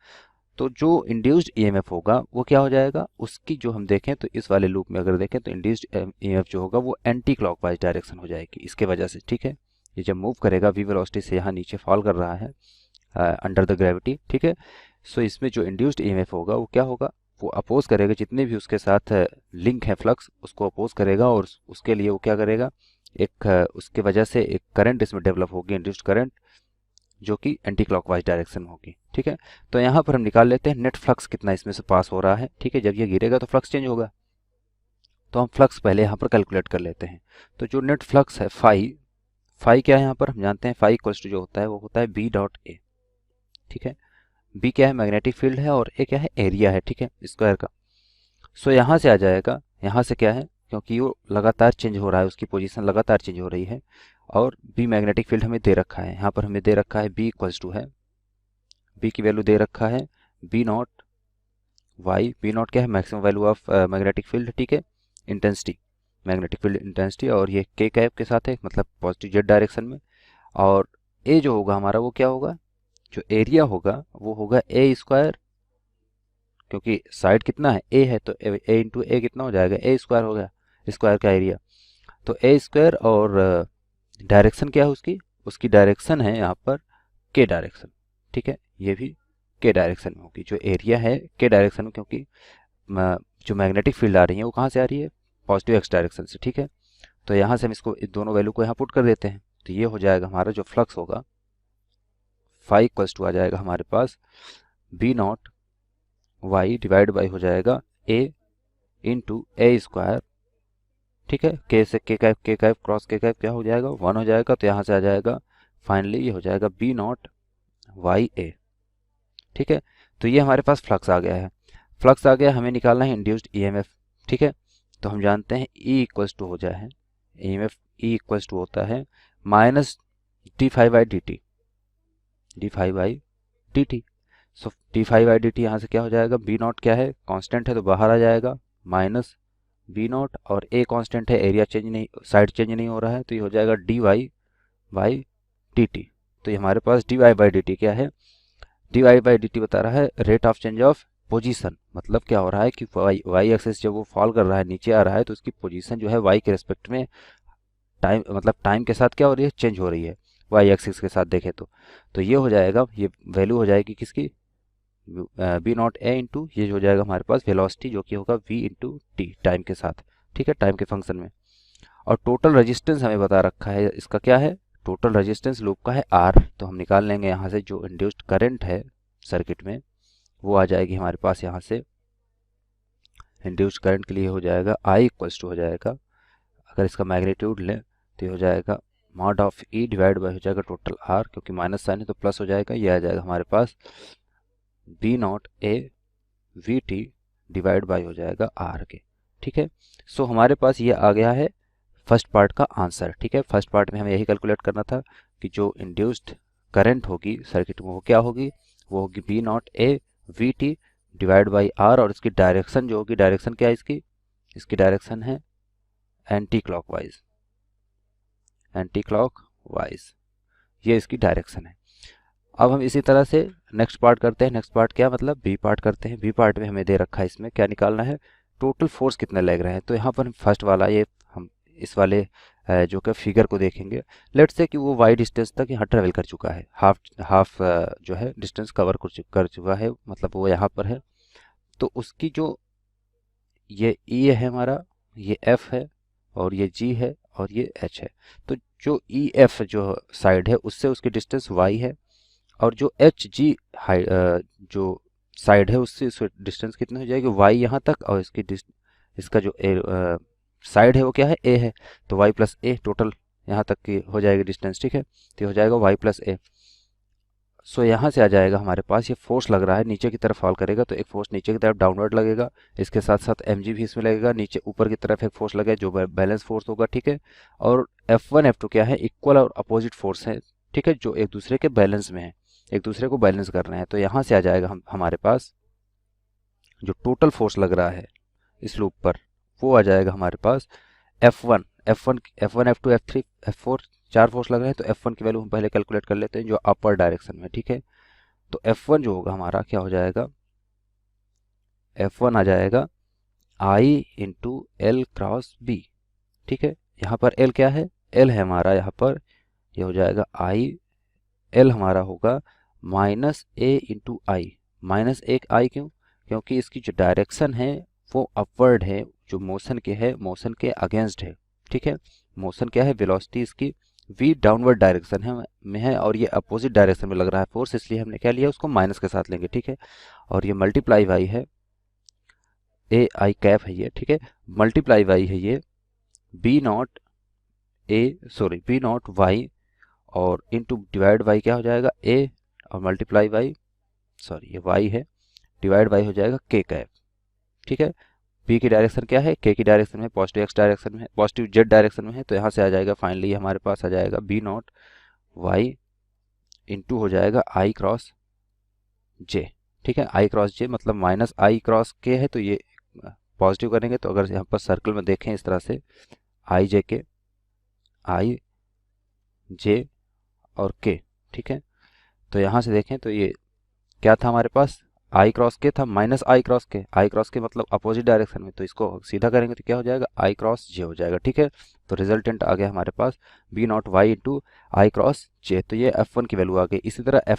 तो जो इंड्यूस्ड ईएमएफ होगा वो क्या हो जाएगा, उसकी जो हम देखें तो इस वाले लूप में अगर देखें तो इंड्यूस्ड ईएमएफ जो होगा वो एंटी क्लॉकवाइज डायरेक्शन हो जाएगी इसके वजह से। ठीक है, ये जब मूव करेगा वी वेलोसिटी से यहाँ नीचे फॉल कर रहा है अंडर द ग्रेविटी। ठीक है, सो इसमें जो इंड्यूस्ड ईएमएफ होगा वो क्या होगा, वो अपोज करेगा, जितने भी उसके साथ लिंक है फ्लक्स उसको अपोज करेगा और उसके लिए वो क्या करेगा, एक उसके वजह से एक करंट इसमें डेवलप होगी, इंड्यूस्ड करंट, जो कि एंटी क्लॉकवाइज डायरेक्शन में होगी। ठीक है, तो यहाँ पर हम निकाल लेते हैं नेट फ्लक्स कितना इसमें से पास हो रहा है। ठीक है, जब ये गिरेगा तो फ्लक्स चेंज होगा, तो हम फ्लक्स पहले यहाँ पर कैलकुलेट कर लेते हैं। तो जो नेट फ्लक्स है फाई क्या है, यहाँ पर हम जानते हैं फाई इक्वल्स टू जो होता है वो होता है बी डॉट ए। ठीक है, बी क्या है, मैग्नेटिक फील्ड है और ए क्या है, एरिया है। ठीक है, स्क्वायर का। सो यहाँ से आ जाएगा, यहाँ से क्या है, क्योंकि वो लगातार चेंज हो रहा है, उसकी पोजीशन लगातार चेंज हो रही है और बी मैग्नेटिक फील्ड हमें दे रखा है, यहाँ पर हमें दे रखा है बी इक्वल्स टू है, बी की वैल्यू दे रखा है B not Y. B not क्या है, maximum value of magnetic field. ठीक है, इंटेंसिटी, मैग्नेटिक फील्ड इंटेंसिटी, और ये के कैप के साथ है, मतलब पॉजिटिव जेड डायरेक्शन में। और ए जो होगा हमारा वो क्या होगा, जो एरिया होगा वो होगा ए स्क्वायर, क्योंकि साइड कितना है, ए है, तो ए इंटू ए कितना हो जाएगा, ए स्क्वायर हो गया, स्क्वायर का एरिया। तो ए स्क्वायर और डायरेक्शन क्या है उसकी, उसकी डायरेक्शन है यहाँ पर के डायरेक्शन। ठीक है, ये भी के डायरेक्शन में होगी, जो एरिया है के डायरेक्शन में, क्योंकि जो मैग्नेटिक फील्ड आ रही है वो कहाँ से आ रही है, पॉजिटिव एक्स डायरेक्शन से। ठीक है, तो यहाँ से हम इसको इस दोनों वैल्यू को यहाँ पुट कर देते हैं, तो ये हो जाएगा हमारा जो फ्लक्स होगा फाई इक्वल्स टू आ जाएगा हमारे पास B not Y divide by हो जाएगा ए इंटू ए स्क्वायर। ठीक है, के से के कैप क्रॉस के कैप क्या हो जाएगा, 1 हो जाएगा, तो यहाँ से आ जाएगा फाइनली ये हो जाएगा बी नॉट वाई ए। ठीक है, तो ये हमारे पास फ्लक्स आ गया है। फ्लक्स आ गया, हमें निकालना है इंड्यूस्ड ईएमएफ। ठीक है, तो हम जानते हैं ई इक्वल्स टू हो जाए ईएमएफ, ई इक्वल्स टू होता है minus D phi by D T, D phi by D T. So D phi by D T यहाँ से क्या हो जाएगा, बी नॉट क्या है, कांस्टेंट है तो बाहर आ जाएगा, माइनस बी नॉट, और ए कांस्टेंट है, एरिया चेंज नहीं, साइड चेंज नहीं हो रहा है, तो ये हो जाएगा D Y by D T. तो ये हमारे पास D Y by D T क्या है, D Y by D T बता रहा है rate of change of position, मतलब क्या हो रहा है कि वाई एक्सिस जब वो फॉल कर रहा है, नीचे आ रहा है, तो उसकी पोजीशन जो है वाई के रेस्पेक्ट में टाइम, मतलब टाइम के साथ क्या हो रही है, चेंज हो रही है वाई एक्सिस के साथ देखें तो ये हो जाएगा, ये वैल्यू हो जाएगी किसकी, बी नॉट ए इंटू ये हो जाएगा हमारे पास वेलोसिटी, जो कि होगा वी इंटू टी टाइम के साथ। ठीक है, टाइम के फंक्शन में। और टोटल रेजिस्टेंस हमें बता रखा है, इसका क्या है, टोटल रेजिस्टेंस लूप का है आर, तो हम निकाल लेंगे यहाँ से जो इंड्यूस्ड करंट है सर्किट में, वो आ जाएगी हमारे पास यहाँ से इंड्यूस्ड करंट के लिए हो जाएगा I इक्वल्स टू हो जाएगा, अगर इसका मैग्नीट्यूड लें तो ये हो जाएगा mod of E divide by हो जाएगा टोटल R, क्योंकि माइनस साइन है तो प्लस हो जाएगा, ये आ जाएगा हमारे पास B not A VT divide by हो जाएगा R के। ठीक है, सो हमारे पास ये आ गया है फर्स्ट पार्ट का आंसर। ठीक है, फर्स्ट पार्ट में हमें यही कैलकुलेट करना था कि जो इंड्यूस्ड करंट होगी सर्किट में वो क्या होगी, वो होगी B not A VT divide by R, और इसकी डायरेक्शन जो होगी, डायरेक्शन क्या है इसकी डायरेक्शन है एंटी क्लॉकवाइज, एंटी क्लॉकवाइज, ये इसकी डायरेक्शन है। अब हम इसी तरह से नेक्स्ट पार्ट करते हैं। नेक्स्ट पार्ट क्या मतलब बी पार्ट करते हैं। बी पार्ट में हमें दे रखा है, इसमें क्या निकालना है, टोटल फोर्स कितने लग रहे हैं। तो यहाँ पर हम फर्स्ट वाला ये हम इस वाले जो कि फिगर को देखेंगे। लेट्स से कि वो वाई डिस्टेंस तक यहाँ ट्रेवल कर चुका है, हाफ जो है डिस्टेंस कवर कर चुका है, मतलब वो यहाँ पर है। तो उसकी जो ये ई है हमारा, ये एफ है, और ये जी है, और ये एच है। तो जो ई एफ जो साइड है उससे उसकी डिस्टेंस वाई है, और जो एच जी जो साइड है उससे डिस्टेंस कितनी हो जाएगी वाई यहाँ तक, और इसका जो साइड है वो क्या है ए है, तो वाई प्लस ए टोटल यहाँ तक की हो जाएगी डिस्टेंस। ठीक है, तो हो जाएगा वाई प्लस ए। सो यहाँ से आ जाएगा हमारे पास, ये फोर्स लग रहा है नीचे की तरफ फॉल करेगा, तो एक फोर्स नीचे की तरफ डाउनवर्ड लगेगा, इसके साथ साथ mg भी इसमें लगेगा, नीचे ऊपर की तरफ एक फोर्स लगेगा जो बैलेंस फोर्स होगा। ठीक है, और F1 F2 क्या है, इक्वल और अपोजिट फोर्स है। ठीक है, जो एक दूसरे के बैलेंस में है, एक दूसरे को बैलेंस कर रहे हैं। तो यहाँ से आ जाएगा हमारे पास जो टोटल फोर्स लग रहा है इस लूप पर, वो आ जाएगा हमारे पास F1 F2 F3 F4, 4 force लग रहे हैं। तो F1 की वैल्यू हम पहले कैलकुलेट कर लेते हैं जो अपर डायरेक्शन में। ठीक है, तो F1 जो होगा हमारा क्या हो जाएगा, F1 आ जाएगा I into L cross B. ठीक है, यहाँ पर L क्या है, L है हमारा यहाँ पर, ये हो जाएगा I, L हमारा होगा माइनस ए इंटू आई, माइनस एक आई क्यों, क्योंकि इसकी जो डायरेक्शन है वो अपवर्ड है, जो मोशन के है मोशन के अगेंस्ट है। ठीक है, मोशन क्या है, वेलोसिटी इसकी v डाउनवर्ड डायरेक्शन है में है, और ये अपोजिट डायरेक्शन में लग रहा है फोर्स, इसलिए हमने क्या लिया उसको माइनस के साथ लेंगे। ठीक है, और ये मल्टीप्लाई वाई है, ए आई कैप है ये। ठीक है, मल्टीप्लाई वाई है ये बी नॉट वाई, और इनटू डिवाइड बाई क्या हो जाएगा ए, और मल्टीप्लाई बाई ये वाई है, डिवाइड बाई हो जाएगा के कैप। ठीक है, बी की डायरेक्शन क्या है, के की डायरेक्शन में, पॉजिटिव एक्स डायरेक्शन में, पॉजिटिव जेड डायरेक्शन में है। तो यहाँ से आ जाएगा फाइनली हमारे पास आ जाएगा बी नॉट वाई इंटू हो जाएगा आई क्रॉस जे। ठीक है, आई क्रॉस जे मतलब माइनस आई क्रॉस के है, तो ये पॉजिटिव करेंगे। तो अगर यहाँ पर सर्कल में देखें इस तरह से आई जे और के। ठीक है, तो यहाँ से देखें तो ये क्या था हमारे पास, आई क्रॉस के था माइनस आई क्रॉस के मतलब अपोजिट डायरेक्शन में, तो इसको सीधा करेंगे तो क्या हो जाएगा आई क्रॉस जे हो जाएगा। ठीक है, तो रिजल्टेंट आ गया हमारे पास B not Y into I cross J. तो ये F1 की वैल्यू आ गई। इसी तरह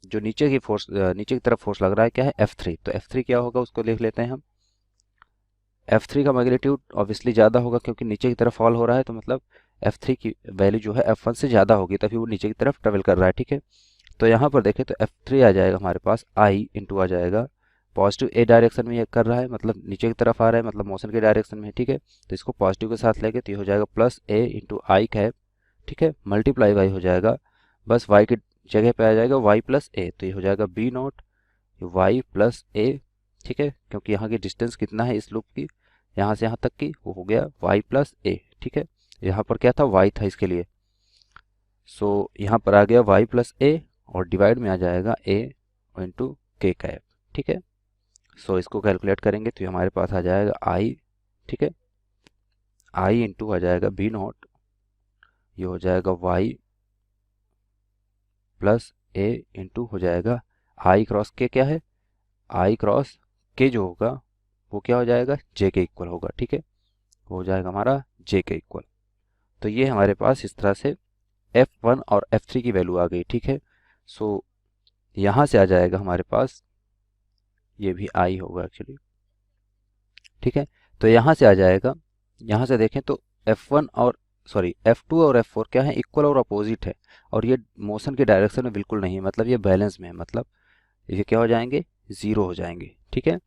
जो नीचे की तरफ फोर्स लग रहा है क्या है F3, तो F3 क्या होगा उसको लिख लेते हैं हम। F3 का मैग्नीट्यूड ऑब्वियसली ज़्यादा होगा क्योंकि नीचे की तरफ फॉल हो रहा है, तो मतलब F3 की वैल्यू जो है F1 से ज़्यादा होगी, तभी वो नीचे की तरफ ट्रेवल कर रहा है। ठीक है, तो यहाँ पर देखें तो F3 आ जाएगा हमारे पास आई इंटू आ जाएगा पॉजिटिव ए डायरेक्शन में ये कर रहा है, मतलब नीचे की तरफ आ रहा है, मतलब मोशन के डायरेक्शन में है। ठीक है, तो इसको पॉजिटिव के साथ लेंगे तो ये हो जाएगा प्लस ए इंटू आई कैप। ठीक है, मल्टीप्लाई वाई हो जाएगा, बस वाई की जगह पे आ जाएगा वाई प्लस ए, तो ये हो जाएगा बी नॉट वाई प्लस ए। ठीक है, क्योंकि यहाँ की डिस्टेंस कितना है इस लूप की, यहाँ से यहाँ तक की, वो हो गया वाई प्लस ए। ठीक है, यहाँ पर क्या था वाई था इसके लिए, सो यहाँ पर आ गया वाई प्लस ए, और डिवाइड में आ जाएगा ए इंटू के कैप। ठीक है, सो इसको कैलकुलेट करेंगे तो हमारे पास आ जाएगा आई। ठीक है, आई इंटू आ जाएगा बी नॉट, ये हो जाएगा वाई प्लस ए इंटू हो जाएगा आई क्रॉस के, क्या है आई क्रॉस के जो होगा वो क्या हो जाएगा जे के इक्वल होगा। ठीक है, वो हो जाएगा हमारा जे के इक्वल। तो ये हमारे पास इस तरह से F1 और F3 की वैल्यू आ गई। ठीक है, सो यहाँ से आ जाएगा हमारे पास, ये भी आई होगा एक्चुअली। ठीक है, तो यहाँ से आ जाएगा, यहाँ से देखें तो F2 और F4 क्या है इक्वल और अपोजिट है, और ये मोशन के डायरेक्शन में बिल्कुल नहीं है, मतलब ये बैलेंस में है, मतलब ये क्या हो जाएंगे ज़ीरो हो जाएंगे। ठीक है,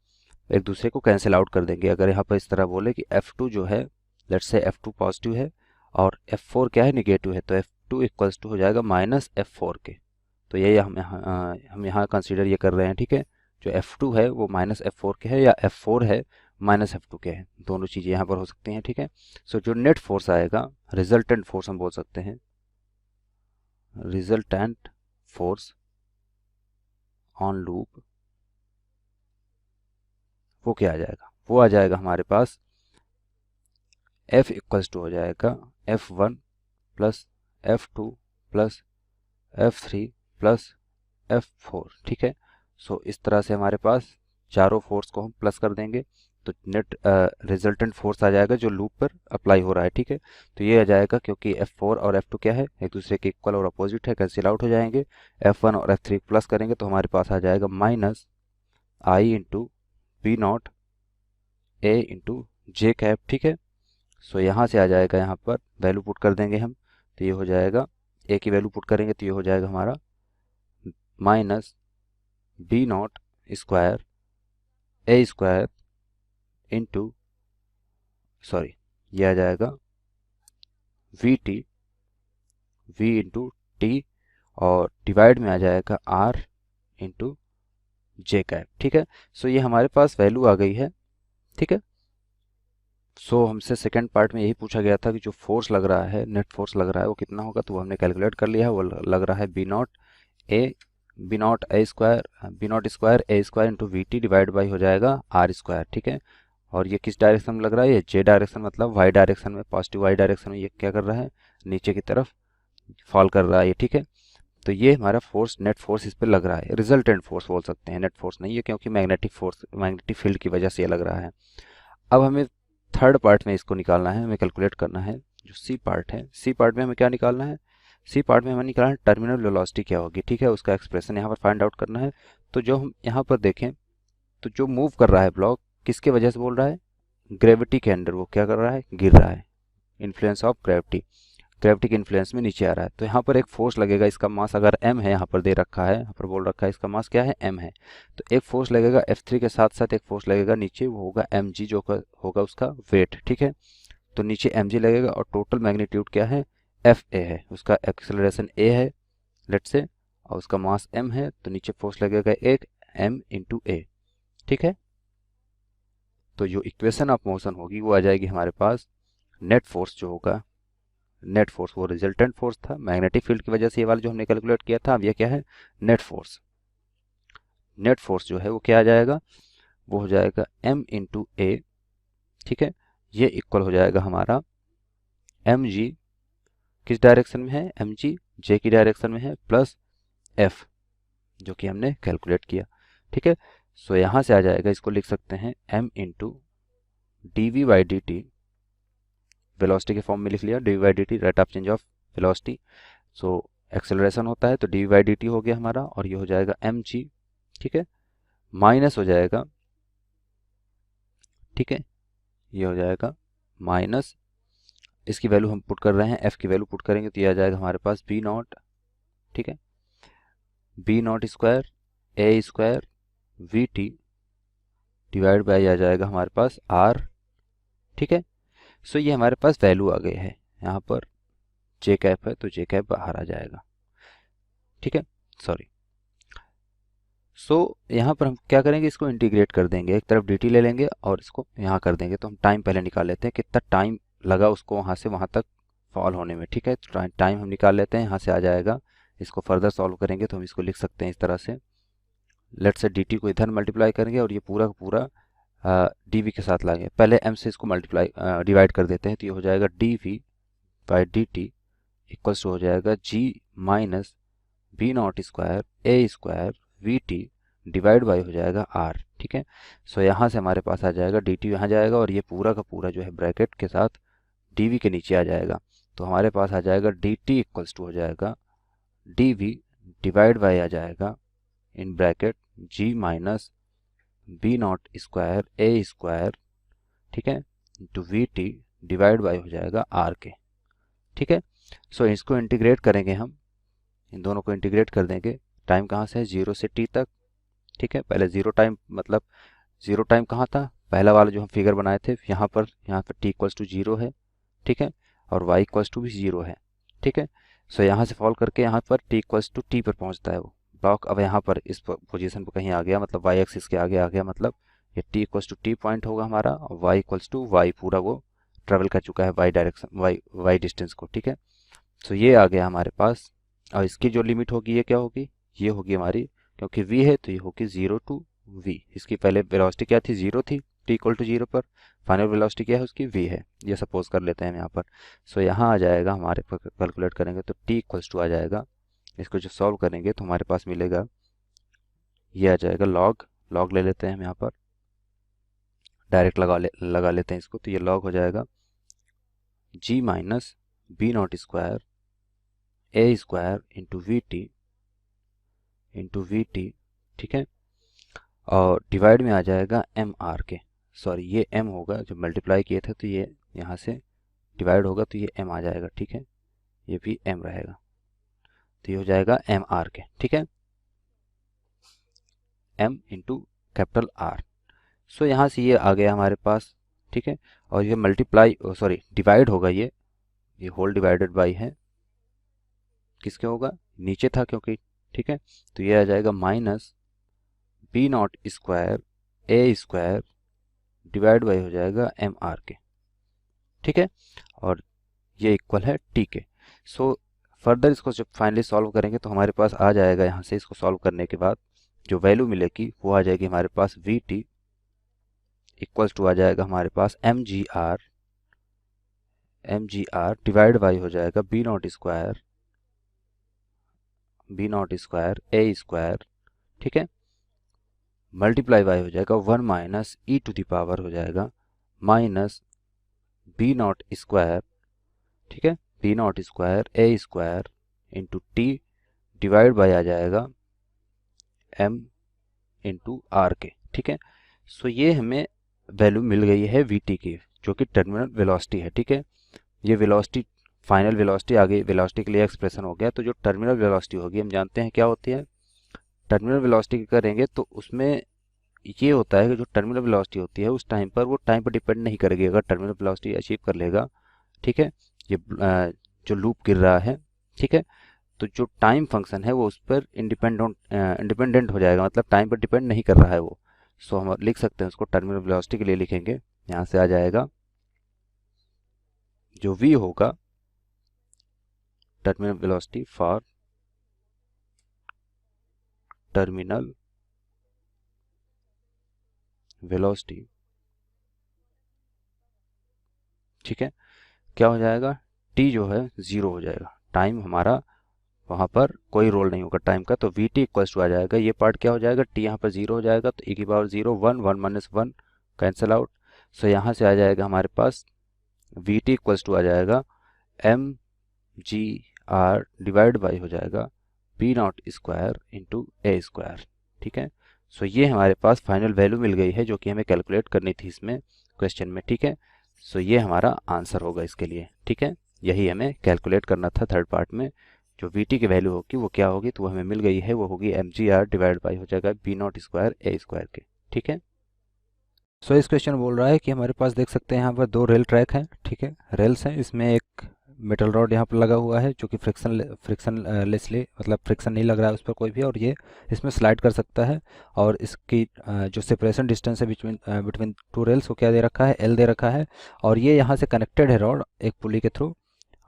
एक दूसरे को कैंसिल आउट कर देंगे। अगर यहाँ पर इस तरह बोले कि F2 जो है, लेट्स से F2 पॉजिटिव है और F4 क्या है, निगेटिव है, तो F2 इक्वल्स टू हो जाएगा माइनस F4 के। तो ये हम यहाँ कंसीडर ये कर रहे हैं, ठीक है। जो F2 है वो माइनस F4 के है, या F4 है माइनस F2 के है, दोनों चीज़ें यहाँ पर हो सकती हैं, ठीक है। सो जो नेट फोर्स आएगा, रिजल्टेंट फोर्स हम बोल सकते हैं, रिजल्टेंट फोर्स ऑन लूप, वो क्या आ जाएगा, वो आ जाएगा हमारे पास F इक्वल्स टू हो जाएगा F1 plus F2 plus F3 plus F4, ठीक है। सो इस तरह से हमारे पास चारों फोर्स को हम प्लस कर देंगे, तो नेट रिजल्टेंट फोर्स आ जाएगा जो लूप पर अप्लाई हो रहा है, ठीक है। तो ये आ जाएगा, क्योंकि F4 और F2 क्या है, एक दूसरे के इक्वल और अपोजिट है, कैंसिल आउट हो जाएंगे। F1 और F3 प्लस करेंगे तो हमारे पास आ जाएगा minus I into B not A into J cap, ठीक है। सो यहाँ से आ जाएगा, यहाँ पर वैल्यू पुट कर देंगे हम, तो ये हो जाएगा, ए की वैल्यू पुट करेंगे तो ये हो जाएगा हमारा minus B not square A square into, sorry, ये आ जाएगा V T, V into T, और डिवाइड में आ जाएगा आर इंटू जे कैप, ठीक है। सो ये हमारे पास वैल्यू आ गई है, ठीक है। सो हमसे सेकंड पार्ट में यही पूछा गया था कि जो फोर्स लग रहा है, नेट फोर्स लग रहा है, वो कितना होगा, तो वो हमने कैलकुलेट कर लिया है। वो लग रहा है B not square A square into V T divide by हो जाएगा आर स्क्वायर, ठीक है। और ये किस डायरेक्शन में लग रहा है, ये जे डायरेक्शन, मतलब वाई डायरेक्शन में, पॉजिटिव वाई डायरेक्शन में ये क्या कर रहा है, नीचे की तरफ फॉल कर रहा है ये, ठीक है। तो ये हमारा फोर्स, नेट फोर्स इस पर लग रहा है, रिजल्टेंट फोर्स बोल सकते हैं, नेट फोर्स नहीं है, क्योंकि मैग्नेटिक फोर्स, मैग्नेटिक फील्ड की वजह से ये लग रहा है। अब हमें थर्ड पार्ट में इसको निकालना है, हमें कैलकुलेट करना है जो सी पार्ट है। सी पार्ट में हमें क्या निकालना है, सी पार्ट में हमें निकालना है टर्मिनल वेलोसिटी क्या होगी, ठीक है, उसका एक्सप्रेशन यहाँ पर फाइंड आउट करना है। तो जो हम यहाँ पर देखें, तो जो मूव कर रहा है ब्लॉक, किसके वजह से बोल रहा है, ग्रेविटी के अंडर वो क्या कर रहा है, गिर रहा है, इन्फ्लुएंस ऑफ ग्रेविटी, ग्रेविटी के इन्फ्लुएंस में नीचे आ रहा है। तो यहाँ पर एक फोर्स लगेगा, इसका मास अगर m है, यहाँ पर दे रखा है, यहाँ पर बोल रखा है इसका मास क्या है, m है। तो एक फोर्स लगेगा F3 के साथ साथ एक फोर्स लगेगा नीचे, वो होगा mg, जो होगा उसका वेट, ठीक है। तो नीचे mg लगेगा और टोटल मैग्नीट्यूड क्या है, fa है, उसका एक्सेलरेशन a है, लेट से, और उसका मास m है, तो नीचे फोर्स लगेगा एक m इंटू a, ठीक है। तो जो इक्वेशन ऑफ मोशन होगी वो आ जाएगी हमारे पास, नेट फोर्स जो होगा, नेट फोर्स वो रिजल्टेंट फोर्स था, मैग्नेटिक फील्ड की वजह से ये वाला जो हमने कैलकुलेट किया था, अब ये क्या है, नेट फोर्स। नेट फोर्स जो है वो क्या आ जाएगा, वो हो जाएगा m इंटू ए, ठीक है। ये इक्वल हो जाएगा हमारा mg, किस डायरेक्शन में है, mg j की डायरेक्शन में है, प्लस f जो कि हमने कैलकुलेट किया, ठीक है। सो यहाँ से आ जाएगा, इसको लिख सकते हैं m into D V by D T, velocity के फॉर्म में लिख लिया, D V by D T rate of change of velocity. So acceleration होता है तो D V by D T हो गया हमारा, और ये हो जाएगा एम जी, ठीक है, माइनस हो जाएगा, ठीक है, ये हो जाएगा माइनस, इसकी वैल्यू हम पुट कर रहे हैं, एफ की वैल्यू पुट करेंगे तो ये आ जाएगा हमारे पास बी नॉट, ठीक है, B not square A square V T divide by आ जाएगा हमारे पास आर, ठीक है। सो ये हमारे पास वैल्यू आ गई है, यहाँ पर जे कैप है तो जे कैप बाहर आ जाएगा, ठीक है, सॉरी। सो यहाँ पर हम क्या करेंगे, इसको इंटीग्रेट कर देंगे, एक तरफ dt ले लेंगे और इसको यहाँ कर देंगे। तो हम टाइम पहले निकाल लेते हैं, कितना टाइम लगा उसको वहाँ से वहाँ तक फॉल होने में, ठीक है। तो टाइम हम निकाल लेते हैं, यहाँ से आ जाएगा, इसको फर्दर सॉल्व करेंगे तो हम इसको लिख सकते हैं इस तरह से, लेट से dt को इधर मल्टीप्लाई करेंगे और ये पूरा का पूरा dv के साथ लाएंगे, पहले m से इसको मल्टीप्लाई डिवाइड कर देते हैं, तो ये हो जाएगा dv by dt equals to हो जाएगा g minus B not square A square V T divide by हो जाएगा आर, ठीक है। सो यहाँ से हमारे पास आ जाएगा डी टी यहाँ जाएगा और ये पूरा का पूरा जो है ब्रैकेट के साथ डी वी के नीचे आ जाएगा। तो हमारे पास आ जाएगा डी टी इक्वल्स टू हो जाएगा डी वी डिवाइड बाई आ जाएगा in bracket G minus B not square A square, ठीक है, into V T divide by हो जाएगा आर के, ठीक है। सो इसको इंटीग्रेट करेंगे हम, इन दोनों को इंटीग्रेट कर देंगे, टाइम कहाँ से है, 0 से t तक, ठीक है। पहले 0 टाइम मतलब जीरो टाइम कहाँ था, पहला वाला जो हम फिगर बनाए थे, यहाँ पर t इक्वल्स टू जीरो है, ठीक है, और y इक्वल्स टू भी जीरो है, ठीक है। सो यहाँ से फॉल करके यहाँ पर t इक्वल्स टू टी पर पहुँचता है वो ब्लॉक। अब यहाँ पर इस पोजीशन पर कहीं आ गया, मतलब y एक्सिस के आगे आ गया, मतलब ये t equals to T point होगा हमारा, और y इक्वल्स टू वाई, पूरा वो ट्रेवल कर चुका है y डायरेक्शन, y डिस्टेंस को, ठीक है। सो ये आ गया हमारे पास। और इसकी जो लिमिट होगी ये क्या होगी, ये होगी हमारी, क्योंकि v है तो ये होगी 0 टू v। इसकी पहले वेलोसिटी क्या थी, 0 थी, t इक्वल टू 0 पर। फाइनल वेलोसिटी क्या है उसकी, v है, ये सपोज कर लेते हैं हम यहाँ पर। सो यहाँ आ जाएगा हमारे कैलकुलेट करेंगे तो t इक्वल्स टू आ जाएगा, इसको जो सॉल्व करेंगे तो हमारे पास मिलेगा, ये आ जाएगा लॉग ले लेते हैं हम यहाँ पर, डायरेक्ट लगा लेते हैं इसको, तो ये लॉग हो जाएगा g minus B not square A square into V T, ठीक है। और डिवाइड में आ जाएगा एम आर के, सॉरी ये m होगा, जो मल्टीप्लाई किए थे तो ये यहाँ से डिवाइड होगा तो ये m आ जाएगा, ठीक है, ये भी m रहेगा, तो ये हो जाएगा एम आर के, ठीक है, m इंटू कैपिटल R। सो यहाँ से ये आ गया हमारे पास, ठीक है। और ये मल्टीप्लाई सॉरी डिवाइड होगा, ये होल डिवाइडेड बाई है, किसके होगा, नीचे था क्योंकि, ठीक है। तो ये आ जाएगा minus B not square A square divide by हो जाएगा एम आर के, ठीक है, और ये इक्वल है टी के। सो फर्दर इसको जब फाइनली सॉल्व करेंगे तो हमारे पास आ जाएगा, यहाँ से इसको सॉल्व करने के बाद जो वैल्यू मिलेगी वो आ जाएगी हमारे पास वी टी इक्वल्स टू आ जाएगा हमारे पास M G R divide by हो जाएगा B not square A square, ठीक है, मल्टीप्लाई बाई हो जाएगा 1 minus E to the power हो जाएगा माइनस बी नॉट स्क्वायर, ठीक है, B not square A square into T divide by आ जाएगा एम इंटू आर के, ठीक है। सो ये हमें वैल्यू मिल गई है वी टी की, जो कि टर्मिनल वेलोसिटी है, ठीक है। ये वेलोसिटी फाइनल वेलोसिटी आ गई, वेलोसिटी के लिए एक्सप्रेशन हो गया। तो जो टर्मिनल वेलोसिटी होगी हम जानते हैं क्या होती है, टर्मिनल वेलोसिटी करेंगे तो उसमें ये होता है कि जो टर्मिनल वेलोसिटी होती है उस टाइम पर, वो टाइम पर डिपेंड नहीं करेगी। अगर टर्मिनल वेलोसिटी अचीव कर लेगा, ठीक है, ये जो लूप गिर रहा है, ठीक है, तो जो टाइम फंक्शन है वो उस पर इंडिपेंडेंट हो जाएगा, मतलब टाइम पर डिपेंड नहीं कर रहा है वो। सो हम लिख सकते हैं उसको, टर्मिनल वेलोसिटी के लिए लिखेंगे, यहाँ से आ जाएगा जो v होगा terminal velocity for terminal velocity, ठीक है, क्या हो जाएगा, t जो है 0 हो जाएगा, टाइम हमारा वहाँ पर कोई रोल नहीं होगा टाइम का। तो वी टी इक्वल्स टू आ जाएगा, ये पार्ट क्या हो जाएगा, t यहाँ पर 0 हो जाएगा, तो e की power 0 1 minus 1 cancel out. So यहाँ से आ जाएगा हमारे पास वी टी इक्वल्स टू आ जाएगा M G R divide by हो जाएगा B not square into A square, ठीक है। सो ये हमारे पास फाइनल वैल्यू मिल गई है जो कि हमें कैलकुलेट करनी थी इसमें क्वेश्चन में, ठीक है। सो ये हमारा आंसर होगा इसके लिए, ठीक है, यही हमें कैलकुलेट करना था थर्ड पार्ट में। जो वी टी की वैल्यू होगी वो क्या होगी, तो वो हमें मिल गई है, वो होगी M G R divide by हो जाएगा B not square A square के, ठीक है। सो इस क्वेश्चन बोल रहा है कि हमारे पास देख सकते हैं यहाँ पर 2 रेल ट्रैक हैं, ठीक है, रेल्स हैं, इसमें एक मेटल रॉड यहाँ पर लगा हुआ है जो कि फ्रिक्शन लेसली, मतलब फ्रिक्शन नहीं लग रहा है उस पर कोई भी, और ये इसमें स्लाइड कर सकता है। और इसकी जो सेपरेशन डिस्टेंस है बिटवीन 2 रेल्स वो क्या दे रखा है, एल दे रखा है। और ये यहाँ से कनेक्टेड है रॉड एक पुली के थ्रू,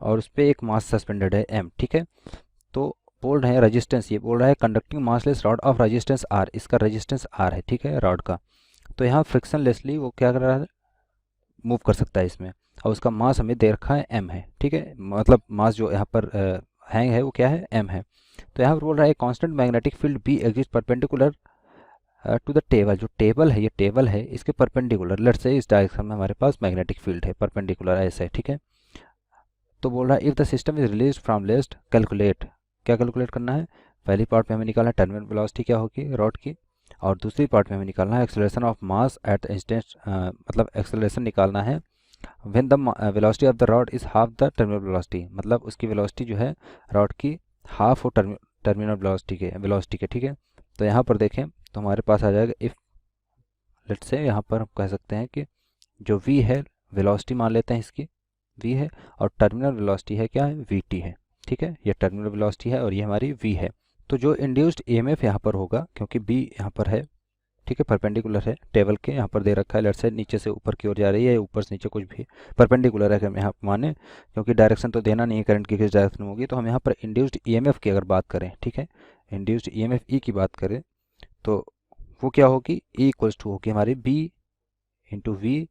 और उस पर एक मास सस्पेंडेड है एम, ठीक है। तो बोल रहे हैं रेजिस्टेंस, ये बोल रहा है conducting massless rod of resistance R, इसका रेजिस्टेंस आर है, ठीक है, रॉड का। तो यहाँ फ्रिक्शन लेसली वो क्या कर रहा है, मूव कर सकता है इसमें, और उसका मास हमें दे रखा है m है, ठीक है, मतलब मास जो यहाँ पर हैंग है वो क्या है, m है। तो यहाँ पर बोल रहा है constant magnetic field B exist perpendicular to the table, जो टेबल है, ये टेबल है, इसके परपेंडिकुलर, लेट्स से इस डायरेक्शन में हमारे पास मैग्नेटिक फील्ड है, परपेंडिकुलर ऐसे है, ठीक है। तो बोल रहा है if the system is release from rest calculate, क्या कैलकुलेट करना है, पहली पार्ट में हमें निकालना है टर्मिनल वेलोसिटी क्या होगी रॉड की, और दूसरी पार्ट में हमें निकालना है acceleration of mass at the instant, मतलब एक्सेलरेशन निकालना है when the velocity of the rod is half the terminal velocity, मतलब उसकी वेलोसिटी जो है रॉड की हाफ हो टर्मिनल वेलोसिटी के, ठीक है। तो यहाँ पर देखें तो हमारे पास आ जाएगा इफ़ लेट्स से यहाँ पर हम कह सकते हैं कि जो v है वेलोसिटी मान लेते हैं, इसकी v है, और टर्मिनल वेलोसिटी है क्या है, vt है। ठीक है, ये टर्मिनल वेलोसिटी है और ये हमारी v है। तो जो इंड्यूस्ड ईएमएफ यहाँ पर होगा, क्योंकि b यहाँ पर है, ठीक है, परपेंडिकुलर है टेबल के, यहाँ पर दे रखा है लेट्स से नीचे से ऊपर की ओर जा रही है, ऊपर से नीचे कुछ भी परपेंडिकुलर है, हम यहाँ माने, क्योंकि डायरेक्शन तो देना नहीं है करंट की किस डायरेक्शन में होगी। तो हम यहाँ पर इंड्यूस्ड ईएमएफ की अगर बात करें, ठीक है, इंड्यूस्ड ईएमएफ ई की बात करें तो वो क्या होगी, ई इक्वल्स टू होगी हमारी बी इंटू वी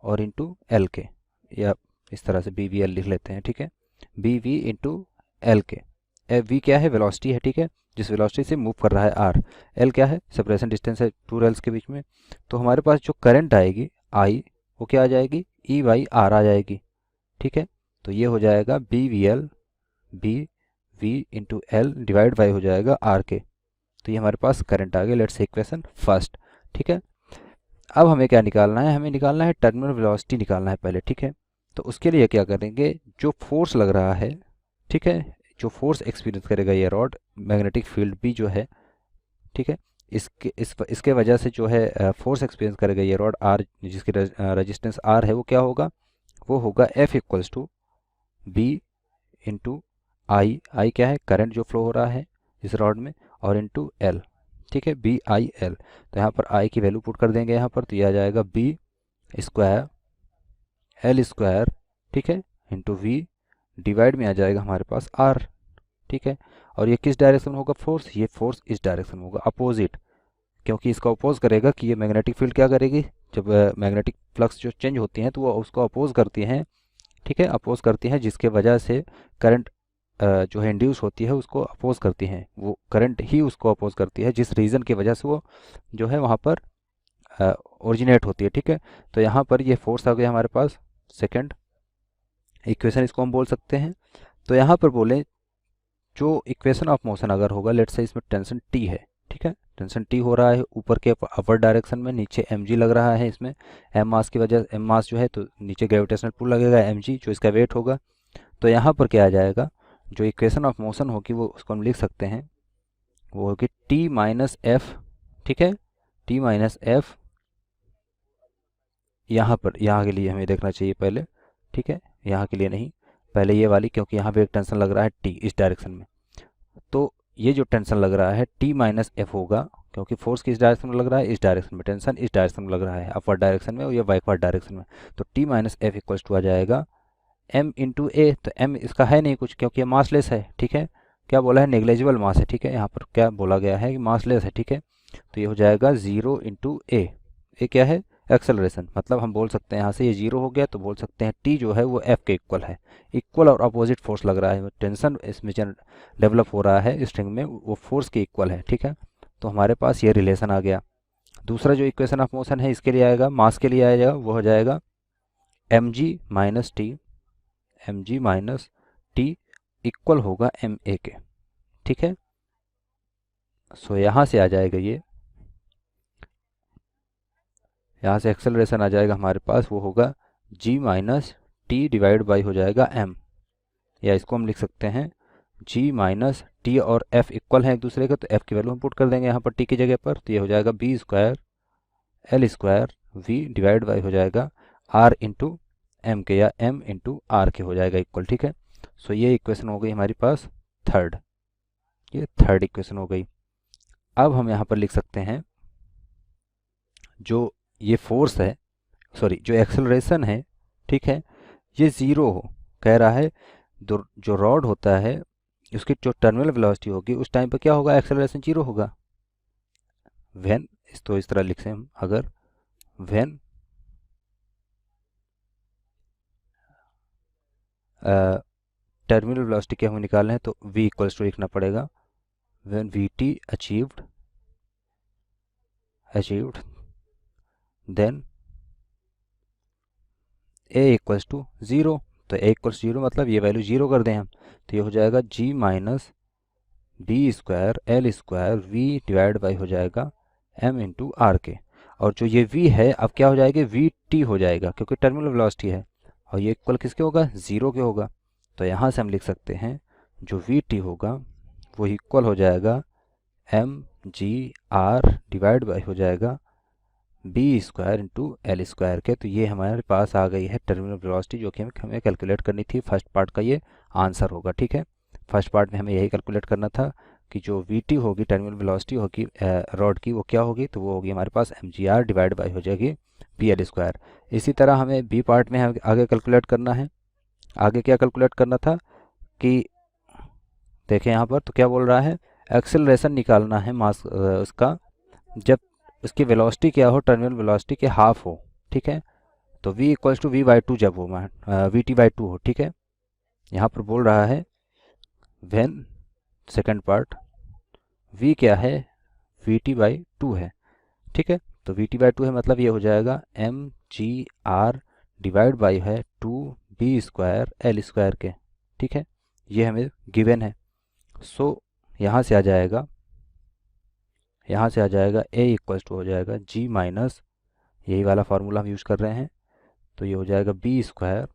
और इंटू एल के, या इस तरह से बी वी एल लिख लेते हैं। ठीक है, बी वी इंटू एल के। वी क्या है, वेलोसिटी है, ठीक है, जिस वेलोसिटी से मूव कर रहा है आर। एल क्या है, सेपरेशन डिस्टेंस है टू रेल्स के बीच में। तो हमारे पास जो करंट आएगी आई, वो क्या आ जाएगी, ई बाई आर आ जाएगी। ठीक है, तो ये हो जाएगा B V L, B V into L divide by हो जाएगा आर के। तो ये हमारे पास करंट आ गया। Let's say equation first. ठीक है, अब हमें क्या निकालना है, हमें निकालना है टर्मिनल वेलोसिटी निकालना है पहले। ठीक है, तो उसके लिए क्या करेंगे, जो फोर्स लग रहा है, ठीक है, जो फोर्स एक्सपीरियंस करेगा ये रॉड, मैग्नेटिक फील्ड भी जो है, ठीक है, इसके वजह से जो है फोर्स एक्सपीरियंस करेगा ये रॉड आर, जिसकी रेजिस्टेंस आर है, वो क्या होगा, वो होगा F equals to B into I. I क्या है, करंट जो फ्लो हो रहा है इस रॉड में, और इंटू एल। ठीक है, बी आई एल। तो यहाँ पर आई की वैल्यू पुट कर देंगे यहाँ पर, तो यह आ जाएगा बी स्क्वायर एल स्क्वायर, ठीक है, इंटू वी डिवाइड में आ जाएगा हमारे पास आर। ठीक है, और ये किस डायरेक्शन में होगा फोर्स, ये फोर्स इस डायरेक्शन में होगा, अपोजिट, क्योंकि इसका अपोज करेगा कि ये मैग्नेटिक फील्ड क्या करेगी, जब मैग्नेटिक फ्लक्स जो चेंज होती हैं तो वो उसको अपोज करती हैं। ठीक है, अपोज करती हैं, जिसके वजह से करंट जो है इंड्यूस होती है उसको अपोज करती हैं, वो करंट ही उसको अपोज करती है, जिस रीज़न की वजह से वो जो है वहाँ पर ओरिजिनेट होती है। ठीक है, तो यहाँ पर ये फोर्स आ गया हमारे पास, सेकंड इक्वेशन इसको हम बोल सकते हैं। तो यहाँ पर बोले जो इक्वेशन ऑफ मोशन अगर होगा, लेट्स से इसमें टेंशन टी है, ठीक है, टेंशन टी हो रहा है ऊपर के अपर डायरेक्शन में, नीचे एम जी लग रहा है, इसमें एम मास की वजह, एम मास जो है तो नीचे ग्रेविटेशनल पुल लगेगा एम जी, जो इसका वेट होगा। तो यहाँ पर क्या आ जाएगा, जो इक्वेशन ऑफ मोशन होगी वो उसको हम लिख सकते हैं, वो होगी टी माइनस एफ। ठीक है, टी माइनस एफ, यहाँ पर, यहाँ के लिए हमें देखना चाहिए पहले, ठीक है, यहाँ के लिए नहीं, पहले ये वाली, क्योंकि यहाँ पे एक टेंशन लग रहा है टी इस डायरेक्शन में। तो ये जो टेंशन लग रहा है टी माइनस एफ होगा, क्योंकि फोर्स किस डायरेक्शन में लग रहा है, इस डायरेक्शन में, टेंशन इस डायरेक्शन में लग रहा है, अपवर्ड डायरेक्शन में और ये बैकवर्ड डायरेक्शन में। तो T minus F equals to आ जाएगा एम इंटू ए। तो एम इसका है नहीं कुछ, क्योंकि ये मासलेस है। ठीक है, क्या बोला है, नेग्लेजिबल मास है। ठीक है, यहाँ पर क्या बोला गया है कि मासलेस है। ठीक है, तो ये हो जाएगा 0 इंटू ए। ए क्या है, एक्सेलरेशन, मतलब हम बोल सकते हैं यहाँ से ये 0 हो गया, तो बोल सकते हैं टी जो है वो एफ के इक्वल है। इक्वल और अपोजिट फोर्स लग रहा है, टेंशन इसमें डेवलप हो रहा है स्ट्रिंग में, वो फोर्स के इक्वल है। ठीक है, तो हमारे पास ये रिलेशन आ गया। दूसरा जो इक्वेशन ऑफ मोशन है इसके लिए आएगा, मास के लिए आएगा, वो हो जाएगा M G minus T, M G minus T equal होगा एम ए के। ठीक है, सो यहाँ से आ जाएगा ये, यहाँ से एक्सेलरेशन आ जाएगा हमारे पास, वो होगा g minus T divide by हो जाएगा m, या इसको हम लिख सकते हैं g माइनस टी और f इक्वल है एक दूसरे के, तो f की वैल्यू हम पुट कर देंगे यहाँ पर t की जगह पर, तो ये हो जाएगा b square L square v divide by हो जाएगा r इंटू एम के, या m इंटू आर के हो जाएगा इक्वल। ठीक है, सो ये इक्वेशन हो गई हमारे पास थर्ड, ये थर्ड इक्वेशन हो गई। अब हम यहाँ पर लिख सकते हैं जो ये फोर्स है, सॉरी जो एक्सेलरेशन है, ठीक है, ये 0 हो कह रहा है। जो रॉड होता है उसकी जो टर्मिनल वेलोसिटी होगी उस टाइम पर क्या होगा, एक्सेलरेशन 0 होगा। व्हेन, तो इस तरह लिखें हम, अगर व्हेन टर्मिनल वेलोसिटी क्या हमें निकालना है, तो v इक्वल्स टू लिखना पड़ेगा when V T achieved then a equals to 0। तो a इक्वल्स 0 मतलब ये वैल्यू 0 कर दें हम, तो ये हो जाएगा g minus B square L square V divide by हो जाएगा m इंटू आर के। और जो ये v है अब क्या हो जाएगा, वी टी हो जाएगा, क्योंकि टर्मिनल वेलोसिटी है, और ये इक्वल किसके होगा, 0 के होगा। तो यहाँ से हम लिख सकते हैं जो वी टी होगा वो इक्वल हो जाएगा M G R divide by हो जाएगा B square into L square के। तो ये हमारे पास आ गई है टर्मिनल वेलोसिटी, जो कि हमें कैलकुलेट करनी थी। फर्स्ट पार्ट का ये आंसर होगा, ठीक है। फर्स्ट पार्ट में हमें यही कैलकुलेट करना था कि जो वी टी होगी, टर्मिनल वेलोसिटी होगी रॉड की, वो क्या होगी, तो वो होगी हमारे पास M G R divide by हो जाएगी पी एल स्क्वायर। इसी तरह हमें बी पार्ट में आगे कैलकुलेट करना है। आगे क्या कैलकुलेट करना था कि देखें यहाँ पर तो क्या बोल रहा है, एक्सेलरेशन निकालना है मास उसका जब उसकी वेलोसिटी क्या हो, टर्मिनल वेलोसिटी के हाफ हो, ठीक है। तो v equals to V by two जब हो, वी टी बाई टू हो, ठीक है। यहाँ पर बोल रहा है व्हेन, सेकंड पार्ट, v क्या है, वी टी बाई टू है, ठीक है। तो वी टी बाई टू है, मतलब ये हो जाएगा M G R divide by है two B square L square के, ठीक है। ये हमें गिवन है। सो यहाँ से आ जाएगा a इक्वल्स टू हो जाएगा g माइनस, यही वाला फार्मूला हम यूज़ कर रहे हैं। तो ये हो जाएगा B square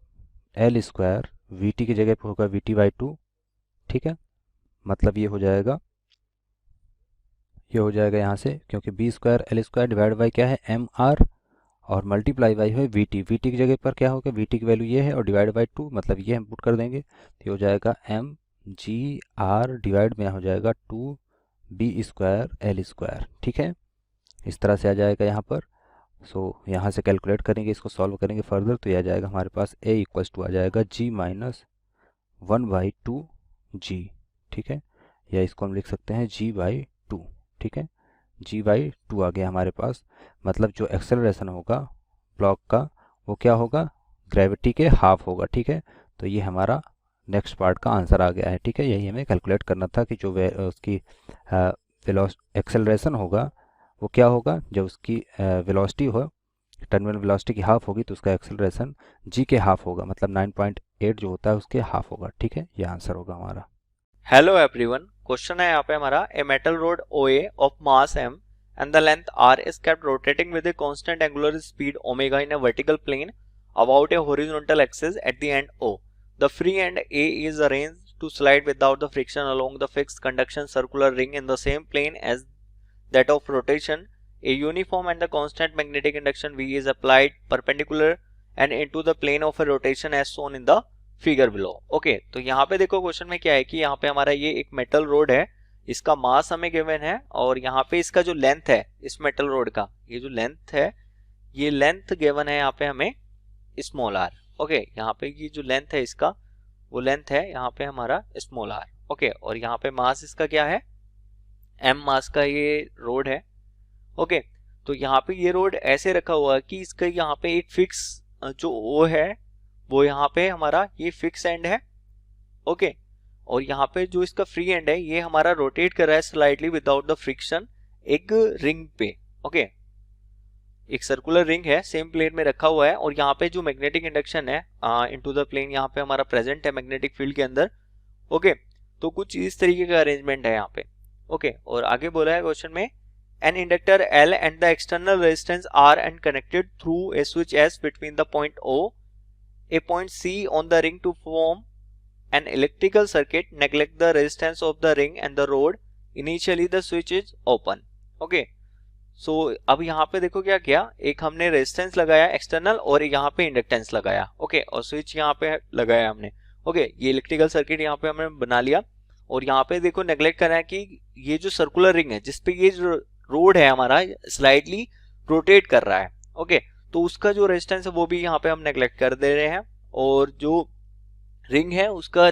L square, V T की जगह पे होगा वी टी बाई टू, ठीक है। मतलब ये हो जाएगा यहाँ से, क्योंकि B square L square divide by क्या है एम आर, और मल्टीप्लाई बाई है वी टी की जगह पर क्या होगा, वी टी की वैल्यू ये है, और डिवाइड बाई टू, मतलब ये हम पुट कर देंगे। तो ये हो जाएगा एम जी आर डिवाइड में हो जाएगा two B square L square, ठीक है। इस तरह से आ जाएगा यहाँ पर। सो यहाँ से कैलकुलेट करेंगे, इसको सॉल्व करेंगे फर्दर, तो ये आ जाएगा हमारे पास a इक्वल्स टू आ जाएगा g माइनस 1/2 g, ठीक है। या इसको हम लिख सकते हैं g/2, ठीक है। g/2 आ गया हमारे पास। मतलब जो एक्सेलरेशन होगा ब्लॉक का वो क्या होगा, ग्रेविटी के हाफ होगा, ठीक है। तो ये हमारा नेक्स्ट पार्ट का आंसर आ गया है, ठीक है। यही हमें कैलकुलेट करना था कि जो उसकी एक्सेलरेशन होगा वो क्या होगा, जब उसकी वेलोसिटी हो, टर्मिनल वेलोसिटी की हाफ होगी, तो उसका एक्सेलरेशन g के हाफ होगा, मतलब 9.8 जो होता है उसके हाफ होगा, ठीक है। ये आंसर होगा हमारा। हेलो एवरीवन, क्वेश्चन है यहाँ पे हमारा, a metal road OA of mass m and the length r is kept rotating with a constant angular speed omega in a vertical plane about a horizontal axis at the end O. The free end A is arranged to slide without the friction along the fixed conduction circular ring in the same plane as that of rotation. A uniform and the constant magnetic induction V is applied perpendicular and into the plane of a rotation as shown in the figure below. Okay, तो यहाँ पे देखो question में क्या है कि यहाँ पे हमारा ये एक मेटल रोड है, इसका मास हमें गिवन है, और यहाँ पे इसका जो लेंथ है इस मेटल रोड का, ये जो लेंथ है, ये लेंथ गिवन है यहाँ पे हमें स्मॉल आर। ओके, यहाँ पे ये जो लेंथ है इसका, वो लेंथ है यहाँ पे हमारा स्मॉल आर। ओके, और यहाँ पे मास इसका क्या है, एम मास का ये रोड है। ओके, तो यहाँ पे ये रोड ऐसे रखा हुआ है कि इसका यहाँ पे एक फिक्स जो ओ है वो यहाँ पे हमारा ये फिक्स एंड है। ओके, और यहाँ पे जो इसका फ्री एंड है ये हमारा रोटेट कर रहा है स्लाइडली विदाउट द फ्रिक्शन एक रिंग पे। ओके, एक सर्कुलर रिंग है, सेम प्लेन में रखा हुआ है, और यहाँ पे जो मैग्नेटिक इंडक्शन है इनटू द प्लेन यहाँ पे हमारा प्रेजेंट है मैग्नेटिक फील्ड के अंदर। ओके, तो कुछ इस तरीके का अरेंजमेंट है यहाँ पे। ओके, और आगे बोला है क्वेश्चन में, an inductor L and the external resistance R and connected through a switch S between the point O, a point C on the ring to form an electrical circuit. Neglect the resistance of the ring and the rod. Initially the switch is open. Okay, so अब यहाँ पे देखो क्या किया, एक हमने resistance लगाया external और यहाँ पे इंडक्टेंस लगाया। ओके, और स्विच यहाँ पे लगाया हमने। ओके, ये इलेक्ट्रिकल सर्किट यहाँ पे हमने बना लिया, और यहाँ पे देखो नेग्लेक्ट करना है कि ये जो सर्कुलर रिंग है जिसपे ये रोड है हमारा स्लाइडली रोटेट कर रहा है। ओके, तो उसका जो रेजिस्टेंस है वो भी यहाँ पे हम नेग्लेक्ट कर दे रहे हैं, और जो रिंग है उसका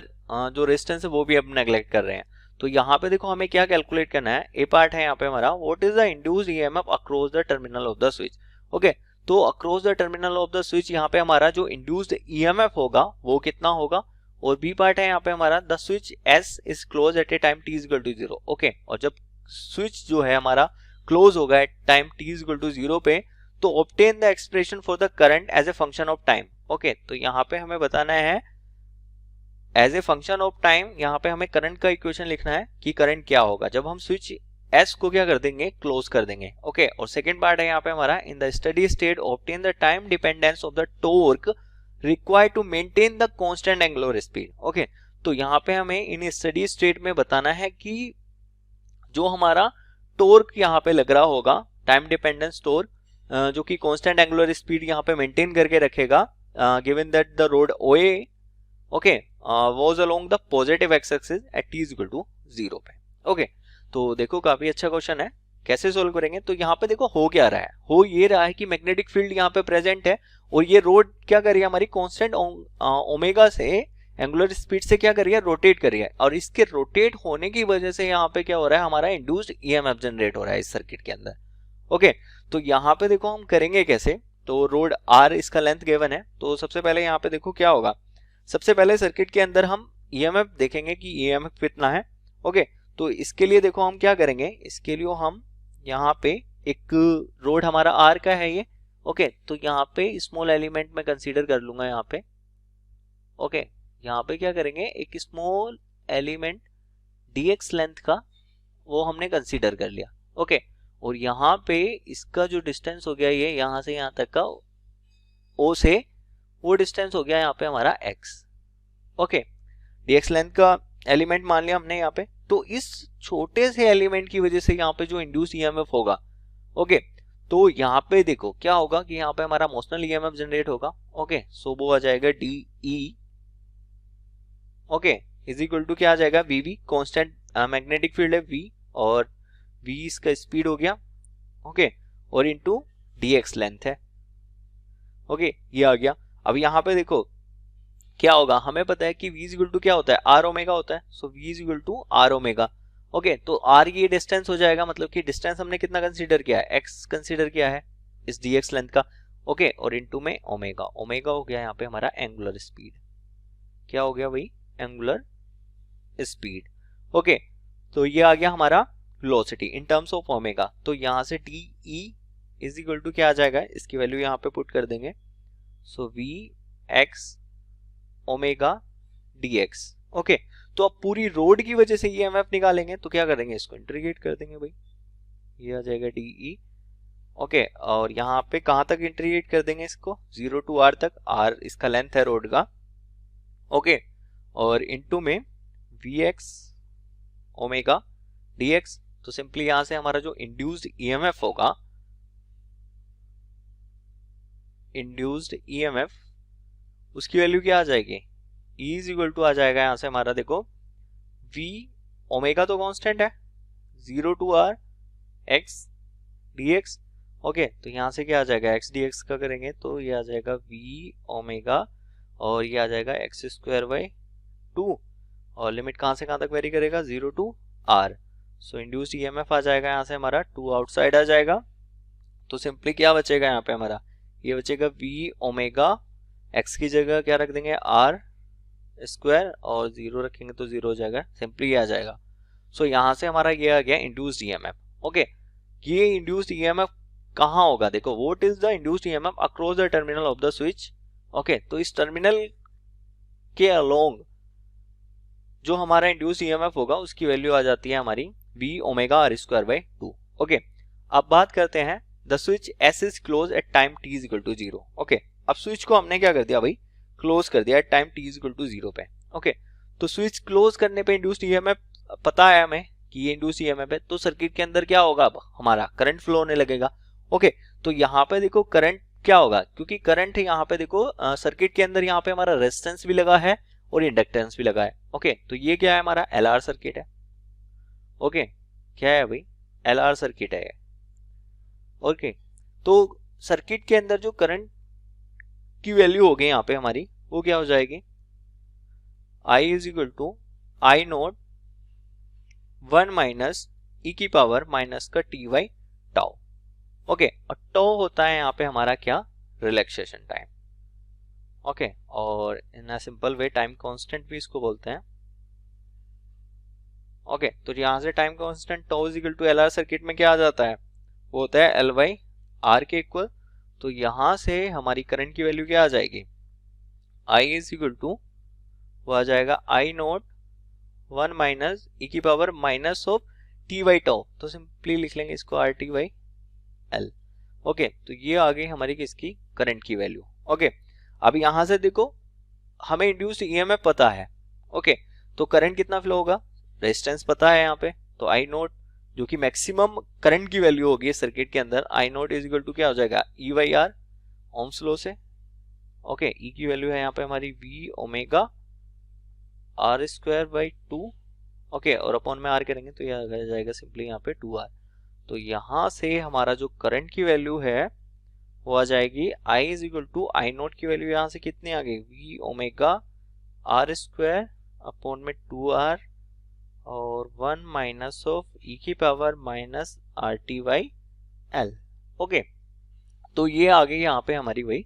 जो रेजिस्टेंस है वो भी हम नेग्लेक्ट कर रहे हैं। तो यहाँ पे देखो हमें क्या कैलकुलेट करना है, ए पार्ट है यहाँ पे हमारा, what is the induced EMF across the terminal of the switch. Okay, तो across the terminal of the switch यहाँ पे हमारा जो इंड्यूस्ड ईएमएफ होगा वो कितना होगा, और बी पार्ट है यहाँ पे हमारा, the switch S is close at a time T equal to 0। Okay, और जब स्विच जो है हमारा क्लोज होगा at time T equal to 0 पे, तो obtain the expression for the current as a function of time. Okay, तो यहाँ पे हमें बताना है as a function of time, यहाँ पे हमें करंट का इक्वेशन लिखना है कि करंट क्या होगा जब हम स्विच एस को क्या कर देंगे, क्लोज कर देंगे। ओके, और सेकंड पार्ट है यहाँ पे हमारा, in the steady state obtain the time dependence of the torque required to maintain the constant angular speed. Okay, तो यहाँ पे हमें इन स्टडी स्टेट में बताना है कि जो हमारा टॉर्क यहाँ पे लग रहा होगा, टाइम डिपेंडेंस टॉर्क, जो कि कांस्टेंट एंगुलर स्पीड यहाँ पे मेंटेन करके रखेगा given that the rod OA okay was along the positive X axis at t equal to 0 पे। ओके तो देखो काफी अच्छा क्वेश्चन है, कैसे सोल्व करेंगे? तो यहाँ पे देखो हो क्या रहा है, हो ये रहा है कि मैग्नेटिक फील्ड यहाँ पे प्रेजेंट है और ये रोड क्या कर रही है हमारी कांस्टेंट ओमेगा से एंगुलर स्पीड से क्या कर रही है, रोटेट कर रही है, और इसके रोटेट होने की वजह से यहाँ पे क्या हो रहा है, हमारा इंड्यूस्ड ईएमएफ जनरेट हो रहा है इस सर्किट के अंदर। ओके तो यहाँ पे देखो हम करेंगे कैसे, तो रोड R इसका लेंथ गिवन है, तो सबसे पहले यहाँ पे देखो क्या होगा, सबसे पहले सर्किट के अंदर हम ईएमएफ देखेंगे कि ईएमएफ कितना है। ओके तो इसके लिए देखो हम क्या करेंगे, इसके लिए हम यहाँ पे एक रोड हमारा R का है ये। ओके तो यहाँ पे स्मॉल एलिमेंट में कंसीडर कर लूंगा यहाँ पे। ओके यहाँ पे क्या करेंगे, एक स्मॉल एलिमेंट dx लेंथ का वो हमने कंसीडर कर लिया। ओके और यहाँ पे इसका जो डिस्टेंस हो गया ये यहाँ से यहाँ तक का O से वो डिस्टेंस हो गया यहाँ पे हमारा x। ओके dx लेंथ का एलिमेंट मान लिया हमने यहाँ पे, तो इस छोटे से एलिमेंट की वजह से यहाँ पे जो इंड्यूस ईएमएफ होगा, ओके तो यहाँ पे देखो क्या होगा कि यहाँ पे हमारा मोशनल ईएमएफ जनरेट होगा। ओके सो वो आ जाएगा DE okay is equal to क्या आ जाएगा, VV कांस्टेंट मैग्नेटिक फील्ड है V और V इसका स्पीड हो गया। ओके और इनटू dx लेंथ है। ओके ये आ गया। अब यहाँ पे देखो क्या होगा, हमें पता है कि V इज इक्वल टू क्या होता है, R ओमेगा होता है, so V is equal to R omega. Okay तो R ये डिस्टेंस हो जाएगा, मतलब कि डिस्टेंस हमने कितना कंसीडर किया है, x कंसीडर किया है इस dx लेंथ का। ओके और इनटू में ओमेगा, ओमेगा हो गया यहाँ पे हमारा एंगुलर स्पीड, क्या हो गया भाई, एंगुलर स्पीड। ओके तो ये आ गया हमारा velocity in terms of omega. तो यहाँ से DE इज इक्वल टू क्या आ जाएगा, इसकी वैल्यू यहाँ पे पुट कर देंगे, सो VX ओमेगा dx। ओके तो अब पूरी रोड की वजह से ईएमएफ निकालेंगे, तो क्या करेंगे, इसको इंटीग्रेट कर देंगे भाई, ये आ जाएगा DE। ओके और यहाँ पे कहाँ तक इंटीग्रेट कर देंगे इसको, 0 टू R तक, R इसका लेंथ है रोड का। ओके और इनटू में VX ओमेगा dx। तो सिंपली यहां से हमारा जो इंड्यूस्ड ईएमएफ होगा, इंड्यूस्ड ईएमएफ उसकी वैल्यू क्या आ जाएगी, E इज इक्वल टू आ जाएगा यहाँ से हमारा देखो V ओमेगा तो कांस्टेंट है, 0 to R x dx। Okay तो यहाँ से क्या आ जाएगा, x dx का करेंगे तो ये आ जाएगा V ओमेगा और ये आ जाएगा x स्क्वायर बाई 2 और लिमिट कहाँ से कहाँ तक वेरी करेगा, 0 to R। So induced EMF आ जाएगा यहाँ से हमारा 2 आउटसाइड आ जाएगा। तो सिंपली क्या बचेगा यहाँ पे हमारा, ये बचेगा V ओमेगा, x की जगह क्या रख देंगे R स्क्वायर और 0 रखेंगे तो 0 हो जाएगा, सिंपली आ जाएगा। सो यहाँ से हमारा ये आ गया इंड्यूस्ड ईएमएफ। ओके ये इंड्यूस्ड ईएमएफ कहाँ होगा, देखो what is the induced EMF across the terminal of the switch. Okay तो इस टर्मिनल के अलोंग जो हमारा इंड्यूस्ड ईएमएफ होगा उसकी वैल्यू आ जाती है हमारी V omega R square by 2। Okay अब बात करते हैं the switch S is close at time t is equal to 0। Okay अब स्विच को हमने क्या कर दिया भाई, क्लोज कर दिया at time t is equal to 0 पे। ओके तो स्विच क्लोज करने पे इंड्यूस्ड ईएमएफ पता है हमें कि ये इंड्यूस्ड ईएमएफ है, तो सर्किट के अंदर क्या होगा, अब हमारा करंट फ्लो होने लगेगा। ओके तो यहाँ पे देखो करंट क्या होगा, क्योंकि करंट यहाँ पे देखो सर्किट के अंदर यहाँ पे हमारा रेजिस्टेंस भी लगा है और इंडक्टेंस भी लगा है। ओके तो ये क्या है, हमारा LR सर्किट है। ओके क्या है भाई, LR सर्किट है। ओके तो सर्किट के अंदर जो करंट की वैल्यू होगी यहाँ पे हमारी, वो क्या हो जाएगी, I is equal to I naught 1 minus e की पावर माइनस का t बाई टाउ। ओके और टाउ होता है यहाँ पे हमारा क्या, रिलैक्सेशन टाइम। ओके और in a simple way time constant भी इसको बोलते हैं। ओके तो यहाँ से time constant tau is equal to LR circuit में क्या आ जाता है, वो होता है L बाई R के इक्वल। तो यहाँ से हमारी करंट की वैल्यू क्या आ जाएगी, I इज इक्वल टू वो आ जाएगा I नोट 1 माइनस e की power minus of t by tau. तो सिंपली लिख लेंगे इसको RT बाई L। ओके तो ये आ गई हमारी किसकी, करंट की वैल्यू। ओके अब यहाँ से देखो हमें इंड्यूस्ड ईएमएफ पता है। ओके तो करंट कितना फ्लो होगा, रेजिस्टेंस पता है यहाँ पे, तो I नोट जो कि मैक्सिमम करंट की वैल्यू होगी सर्किट के अंदर, I naught is equal to क्या हो जाएगा E by R ohm's law से। ओके, ई की वैल्यू है यहाँ पे हमारी V omega R square by 2। Okay, और अपॉन में आर करेंगे तो यह आ जाएगा सिंपली यहाँ पे 2r। तो यहाँ से हमारा जो करंट की वैल्यू है वो आ जाएगी I is equal to I naught की वैल्यू यहाँ से कितनी आ गई V omega R square upon में 2r और 1 माइनस ऑफ ई की power minus R T by L. Okay, तो ये आ गई यहाँ पे हमारी वही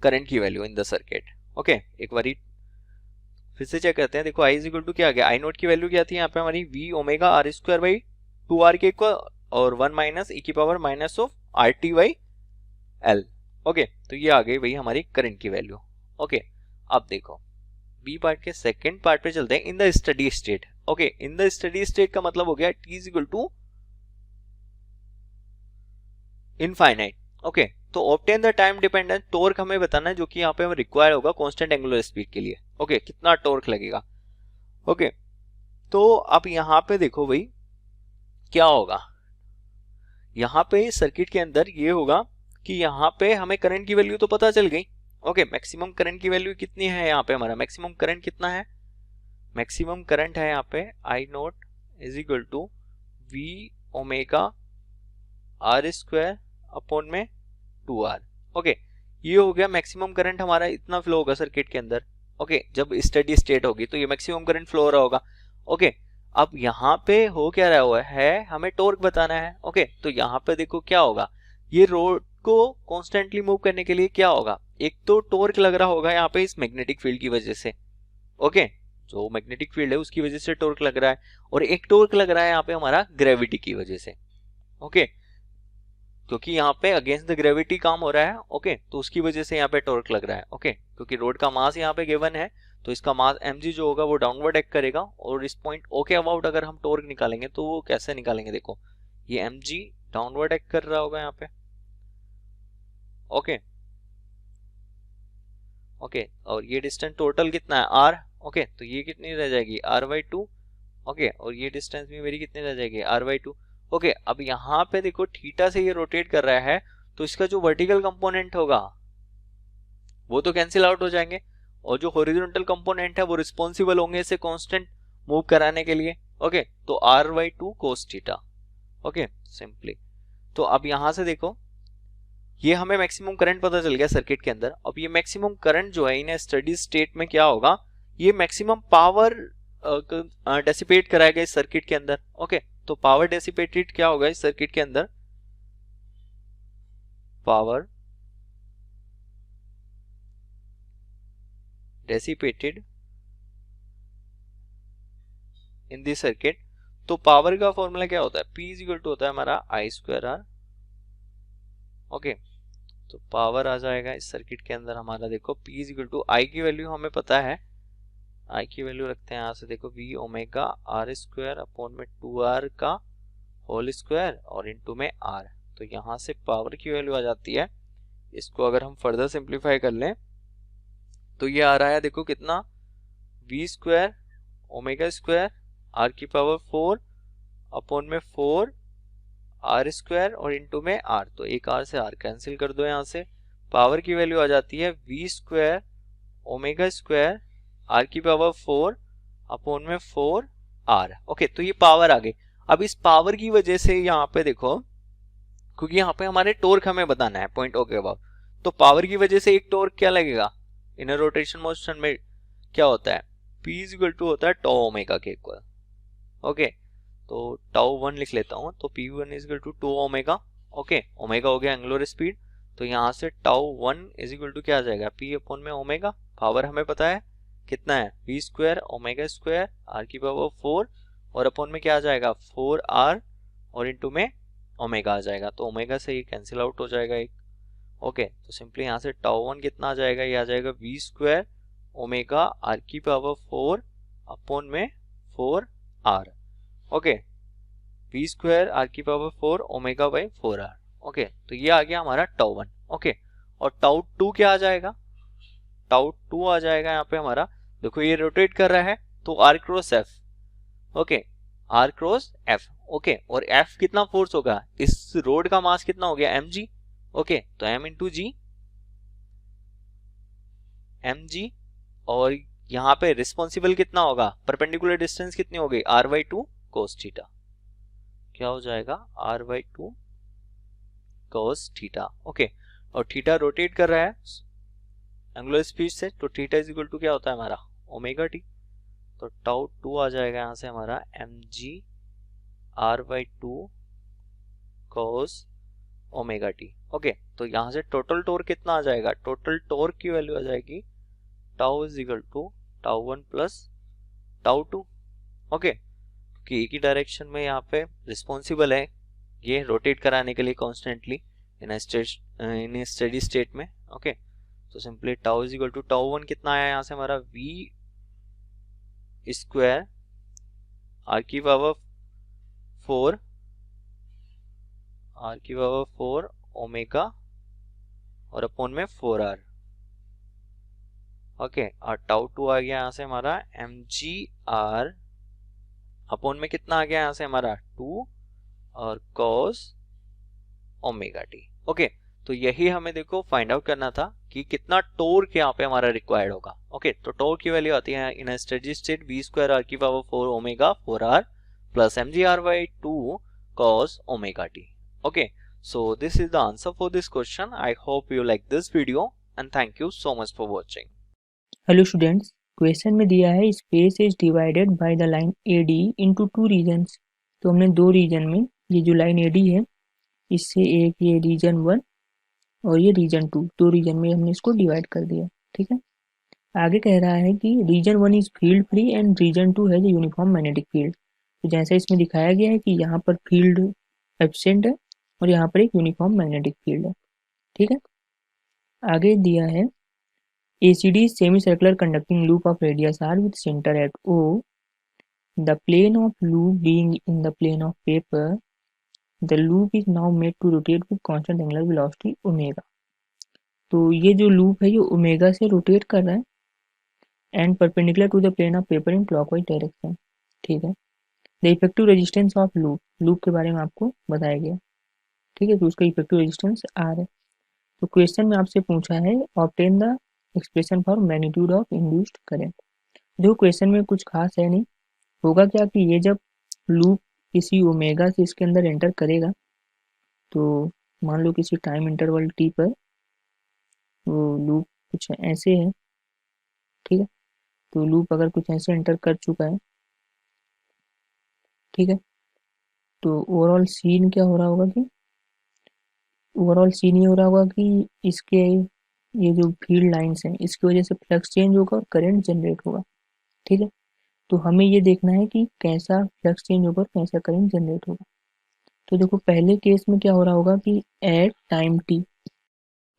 करंट की value in the circuit. Okay, एक बारी फिर से चेक करते हैं। देखो आई इज इक्वल टू क्या आ गया, आई नोट की वैल्यू क्या थी यहाँ पे हमारी V omega R square by 2r के इक्वल और 1 माइनस ई की power minus of R T by L. Okay, तो ये आ गई वही हमारी करंट की वैल्यू। ओके, अब देखो बी पार्ट के सेकंड पार्ट पे चलते हैं, in the steady state. Okay, in the steady state का मतलब हो गया T is equal to infinite. Okay, तो obtain the time dependent torque हमें बताना है, जो कि यहाँ पे हमें रिक्वायर होगा कांस्टेंट एंगुलर स्पीड के लिए। ओके, कितना टॉर्क लगेगा। ओके, तो अब यहाँ पे देखो भाई क्या होगा, यहाँ पे सर्किट के अंदर ये होगा कि यहाँ पे हमें करंट की वैल्यू तो पता चल गई। ओके, मैक्सिमम करंट की वैल्यू कितनी है यहाँ पे, हमारा मैक्सिमम करंट कितना है, मैक्सिमम करंट है यहाँ पे I naught is equal to V omega R square upon में 2r। ओके, ये हो गया मैक्सिमम करंट हमारा, इतना फ्लो होगा सर्किट के अंदर। ओके, जब स्टडी स्टेट होगी तो ये मैक्सिमम करंट फ्लो हो रहा होगा। ओके, अब यहाँ पे हो क्या रहा हुआ है, हमें टॉर्क बताना है। ओके, तो यहाँ पे देखो क्या होगा, ये रोड को कॉन्स्टेंटली मूव करने के लिए क्या होगा, एक तो टॉर्क लग रहा होगा यहाँ पे इस मैग्नेटिक फील्ड की वजह से। ओके, जो मैग्नेटिक फील्ड है उसकी वजह से टॉर्क लग रहा है, और एक टॉर्क लग रहा है यहाँ पे हमारा ग्रेविटी की वजह से। ओके, क्योंकि यहाँ पे अगेंस्ट द ग्रेविटी काम हो रहा है। ओके, तो उसकी वजह से यहाँ पे टॉर्क लग रहा है। ओके, क्योंकि रोड का मास यहाँ पे गिवन है, तो इसका मास mg जो होगा वो डाउनवर्ड एक्ट करेगा, और इस पॉइंट O के अबाउट अगर हम टॉर्क निकालेंगे तो वो कैसे निकालेंगे, देखो ये mg डाउनवर्ड एक्ट कर रहा होगा यहाँ पे। ओके, ओके, और ये डिस्टेंस टोटल कितना है r। ओके, तो ये कितनी रह जाएगी r/2। ओके, और ये डिस्टेंस भी मेरी कितनी रह जाएगी r/2। ओके, अब यहाँ पे देखो थीटा से ये रोटेट कर रहा है, तो इसका जो वर्टिकल कंपोनेंट होगा वो तो कैंसिल आउट हो जाएंगे, और जो हॉरिजॉन्टल कंपोनेंट है वो रिस्पॉन्सिबल होंगे इसे कांस्टेंट मूव कराने के लिए। ओके, तो r/2 cos theta. Okay, simply तो अब यहाँ से देखो ये हमें मैक्सिमम करंट पता चल गया सर्किट के अंदर। अब ये मैक्सिमम करंट जो है इन स्टडी स्टेट में क्या होगा, ये मैक्सिमम पावर डेसिपेट कराएगा इस सर्किट के अंदर। ओके, तो पावर डेसिपेटेड क्या होगा इस सर्किट के अंदर, पावर डेसिपेटेड इन दी सर्किट। तो पावर का फॉर्मूला क्या होता है, P इज इक्वल टू होता है हमारा I स्क्वायर R। ओके, तो पावर आ जाएगा इस सर्किट के अंदर हमारा, देखो P is equal to I की वैल्यू हमें पता है, I की वैल्यू रखते हैं यहाँ से, देखो V omega R square upon में 2R का होल स्क्वायर और इनटू में R। तो यहाँ से पावर की वैल्यू आ जाती है, इसको अगर हम फर्दर सिंप्लीफाई कर लें तो ये आ रहा है, देखो कितना V square omega square R की पावर 4 अपॉन में 4 R स्क्वायर और इनटू में R। तो एक R से R कैंसिल कर दो, यहाँ से पावर की वैल्यू आ जाती है V square omega square R की पावर 4 अपॉन में 4 R। ओके, तो ये पावर आ गई। अब इस पावर की वजह से यहाँ पे देखो, क्योंकि यहाँ पे हमारे टॉर्क हमें बताना है पॉइंट O के अबाउट, तो पावर की वजह से एक टॉर्क क्या लगेगा, इन रोटेशन मोशन में क्या होता है, P इज इक्वल टू होता है टॉ ओमेगा के इक्वल। ओके, तो टाउ 1 लिख लेता हूँ, तो P1 is equal to 2 omega. Okay, omega हो गया एंगुलर स्पीड, तो यहाँ से टाउ 1 इज इक्वल टू क्या आ जाएगा, P अपॉन में ओमेगा, पावर हमें पता है कितना है V square omega square R की पावर 4 और अपॉन में क्या आ जाएगा 4R और इनटू में ओमेगा आ जाएगा, तो ओमेगा से ये कैंसिल आउट हो जाएगा एक। ओके, तो सिंपली यहाँ से टाउ 1 कितना आ जाएगा, ये आ जाएगा V स्क्वायर ओमेगा R की पावर 4 अपॉन में 4R। Okay, V square R की power 4 omega by 4R। Okay, तो ये आ गया हमारा टाउ 1। ओके, और टाउ 2 क्या आ जाएगा, टाउ 2 आ जाएगा यहाँ पे हमारा, देखो ये रोटेट कर रहा है तो R cross F। Okay, R cross F। Okay, और F कितना फोर्स होगा, इस रोड का मास कितना हो गया mg, ओके, तो m इंटू जी mg, और यहाँ पे रिस्पॉन्सिबल कितना होगा, परपेंडिकुलर डिस्टेंस कितनी हो गई r/2 cos थीटा, क्या हो जाएगा r/2 cos थीटा, ओके, और थीटा रोटेट कर रहा है एंगुलर स्पीड से, तो थीटा इज इक्वल टू क्या होता है हमारा ओमेगा टी, तो टाउ 2 आ जाएगा यहाँ से हमारा mg r/2 cos omega T, okay, तो यहाँ से टोटल टॉर्क कितना आ जाएगा, टोटल टॉर्क की वैल्यू आ जाएगी tau is equal to tau 1 plus tau 2, okay, कि एक ही डायरेक्शन में यहाँ पे रिस्पॉन्सिबल है ये रोटेट कराने के लिए कॉन्स्टेंटली इन स्टेडी स्टेट में, ओके, तो simply tau is equal to tau 1 कितना आया यहाँ से हमारा v स्क्वायर r की पावर 4 ओमेगा और अपॉन में 4r, ओके, और टाउ 2 आ गया यहाँ से हमारा mg r अपॉन में कितना आ गया यहाँ से हमारा 2 और cos ओमेगा टी, ओके, तो यही हमें देखो फाइंड आउट करना था कि कितना टॉर्क यहाँ पे हमारा रिक्वायर्ड होगा, ओके, तो टॉर्क की वैल्यू आती है in steady state v square r की power 4 omega 4r plus mg r/2 cos omega T, okay, so this is the answer for this question. I hope you like this video and thank you so much for watching. Hello students, question में दिया है space is divided by the line AD into 2 regions. तो हमने 2 reason में ये जो line AD है इससे एक ये रीजन 1 और ये रीजन 2, 2 रीजन में हमने इसको डिवाइड कर दिया। ठीक है, आगे कह रहा है कि region 1 is field free and region 2 है जो यूनिफॉर्म मैग्नेटिक फील्ड। तो जैसा इसमें दिखाया गया है कि यहाँ पर फील्ड एब्सेंट है और यहाँ पर एक यूनिफॉर्म मैग्नेटिक फील्ड है। ठीक है, आगे दिया है ACD is semicircular conducting loop of radius r with center at O. The plane of loop being in the plane of paper, the loop is now made to rotate with constant angular velocity omega. तो ये जो loop है ये omega से rotate कर रहा है and perpendicular to the plane of paper in clockwise direction. ठीक है, the effective resistance of loop, loop के बारे में आपको बताया गया। ठीक है, तो उसका इफेक्टिव रेजिस्टेंस आर है। तो क्वेश्चन में आपसे पूछा है obtain the expression for magnitude of induced current. जो क्वेश्चन में कुछ खास है नहीं, होगा क्या कि ये जब लूप किसी ओमेगा से इसके अंदर एंटर करेगा तो मान लो किसी टाइम इंटरवल टी पर वो लूप कुछ ऐसे है। ठीक है, तो लूप अगर कुछ ऐसे एंटर कर चुका है, ठीक है, तो ओवरऑल सीन क्या हो रहा होगा कि ओवरऑल सीन ये हो रहा होगा कि इसके ये जो फील्ड लाइंस हैं इसकी वजह से फ्लक्स चेंज होगा और करंट जनरेट होगा। ठीक है, तो हमें ये देखना है कि कैसा फ्लक्स चेंज होगा और कैसा करंट जनरेट होगा। तो देखो पहले केस में क्या हो रहा होगा कि एट टाइम टी,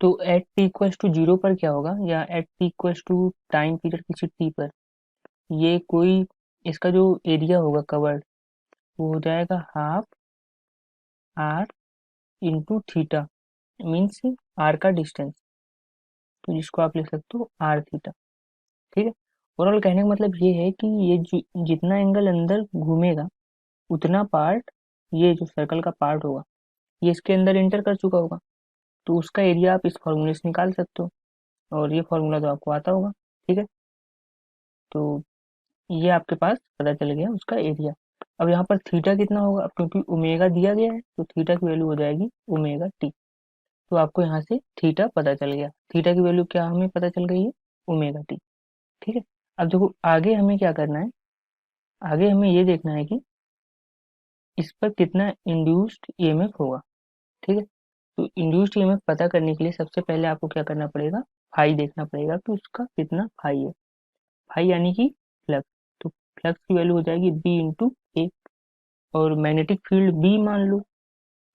तो एट टी इक्वल्स टू 0 पर क्या होगा, या at T equals to time period किसी टी पर, ये कोई इसका जो एरिया होगा कवर्ड वो हो जाएगा half R into theta, means R का डिस्टेंस, तो जिसको आप लिख सकते हो आर थीटा। ठीक है, ओवरऑल कहने का मतलब ये है कि ये जितना एंगल अंदर घूमेगा उतना पार्ट, ये जो सर्कल का पार्ट होगा ये इसके अंदर एंटर कर चुका होगा, तो उसका एरिया आप इस फॉर्मूले से निकाल सकते हो और ये फॉर्मूला तो आपको आता होगा। ठीक है, तो ये आपके पास पता चल गया उसका एरिया। अब यहाँ पर थीटा कितना होगा, क्योंकि ओमेगा दिया गया है तो थीटा की वैल्यू हो जाएगी ओमेगा टी। तो आपको यहाँ से थीटा पता चल गया, थीटा की वैल्यू क्या हमें पता चल गई है, ओमेगा टी। ठीक है, अब देखो आगे हमें क्या करना है, आगे हमें ये देखना है कि इस पर कितना इंड्यूस्ड ईएमएफ होगा। ठीक है, तो इंड्यूस्ड ईएमएफ पता करने के लिए सबसे पहले आपको क्या करना पड़ेगा, फाई देखना पड़ेगा कि उसका कितना फाई है। फाई यानी कि फ्लक्स, तो फ्लक्स की वैल्यू हो जाएगी बी इंटू ए, और मैग्नेटिक फील्ड बी मान लो,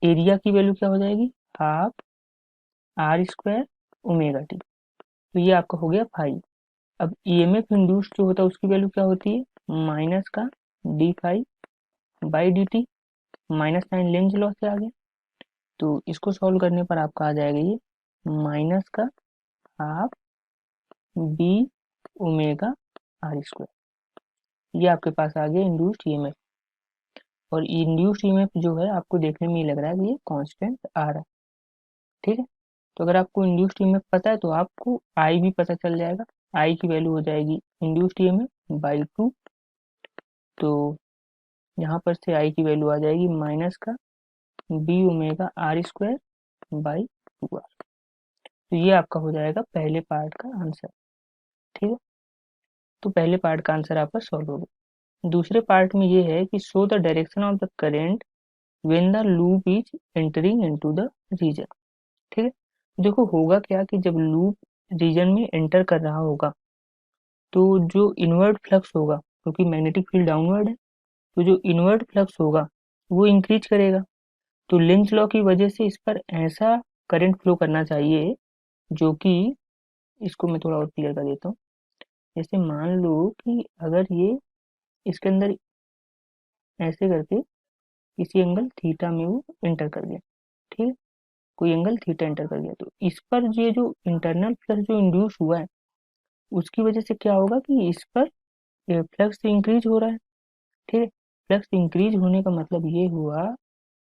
एरिया की वैल्यू क्या हो जाएगी half R square omega T, तो ये आपका हो गया फाई। अब ईएमएफ इंड्यूस्ड जो होता है उसकी वैल्यू क्या होती है, माइनस का D phi by D T, minus sign Lenz law से आ गया, तो इसको सॉल्व करने पर आपका आ जाएगा ये माइनस का half B omega R square, ये आपके पास आ गया इंड्यूस्ड ईएमएफ। और इंड्यूस्ड ईएमएफ जो है आपको देखने में ये लग रहा है कि ये कांस्टेंट आ रहा है, ठीक है। तो अगर आपको इंड्यूस्ड ईएमएफ पता है तो आपको आई भी पता चल जाएगा। आई की वैल्यू हो जाएगी इंड्यूस्ड ईएमएफ बाई 2, तो यहाँ पर से आई की वैल्यू आ जाएगी माइनस का B omega R square by 2r। तो ये आपका हो जाएगा पहले पार्ट का आंसर, ठीक है। तो पहले पार्ट का आंसर आपका सॉल्व हो गया। दूसरे पार्ट में ये है कि show the direction of the current when the loop is entering into the region, ठीक है। देखो होगा क्या कि जब लूप रीजन में एंटर कर रहा होगा तो जो इनवर्ड फ्लक्स होगा, क्योंकि मैग्नेटिक फील्ड डाउनवर्ड है, तो जो इनवर्ड फ्लक्स होगा वो इंक्रीज करेगा। तो लेंज लॉ की वजह से इस पर ऐसा करंट फ्लो करना चाहिए जो कि, इसको मैं थोड़ा और क्लियर कर देता हूँ। जैसे मान लो कि अगर ये इसके अंदर ऐसे करके किसी एंगल थीटा में वो एंटर कर गया, ठीक है, कोई एंगल थीटा एंटर कर गया, तो इस पर ये जो इंटरनल फ्लक्स जो इंड्यूस हुआ है उसकी वजह से क्या होगा कि इस पर फ्लक्स इंक्रीज हो रहा है, ठीक है। फ्लक्स इंक्रीज होने का मतलब ये हुआ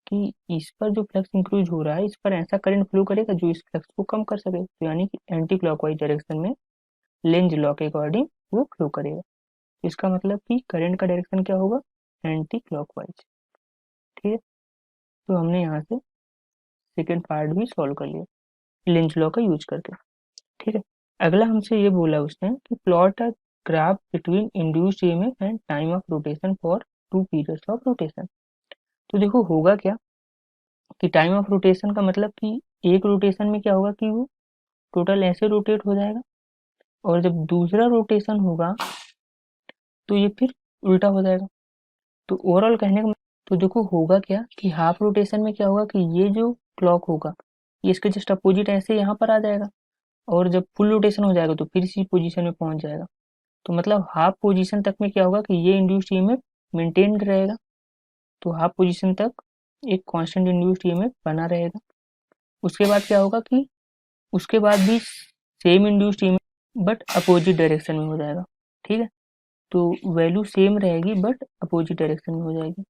कि इस पर जो फ्लक्स इंक्रीज हो रहा है इस पर ऐसा करंट फ्लो करेगा जो इस फ्लक्स को कम कर सके, तो यानी कि एंटी क्लॉकवाइज डायरेक्शन में लेंज लॉ के अकॉर्डिंग वो फ्लो करेगा। इसका मतलब कि करंट का डायरेक्शन क्या होगा, एंटी क्लॉकवाइज, ठीक है। तो हमने यहाँ से सेकेंड पार्ट भी सॉल्व कर लिया लेंज लॉ का यूज करके, ठीक है। अगला हमसे ये बोला उसने कि plot a graph between induced EMF and time of rotation for 2 periods of rotation. तो देखो होगा क्या कि टाइम ऑफ रोटेशन का मतलब कि एक रोटेशन में क्या होगा कि वो टोटल ऐसे रोटेट हो जाएगा, और जब दूसरा रोटेशन होगा तो ये फिर उल्टा हो जाएगा। तो ओवरऑल कहने का तो देखो होगा क्या कि हाफ रोटेशन में क्या होगा कि ये जो क्लॉक होगा ये इसके जस्ट अपोजिट ऐसे यहाँ पर आ जाएगा, और जब फुल रोटेशन हो जाएगा तो फिर इसी पोजीशन में पहुंच जाएगा। तो मतलब हाफ पोजीशन तक में क्या होगा कि ये इंड्यूस्ड ईएमएफ मेंटेन रहेगा, तो हाफ पोजीशन तक एक कांस्टेंट इंड्यूस्ड ईएमएफ बना रहेगा। उसके बाद क्या होगा कि उसके बाद भी same induced EMF but opposite direction में हो जाएगा, ठीक है। तो वैल्यू सेम रहेगी बट अपोजिट डायरेक्शन में हो जाएगी।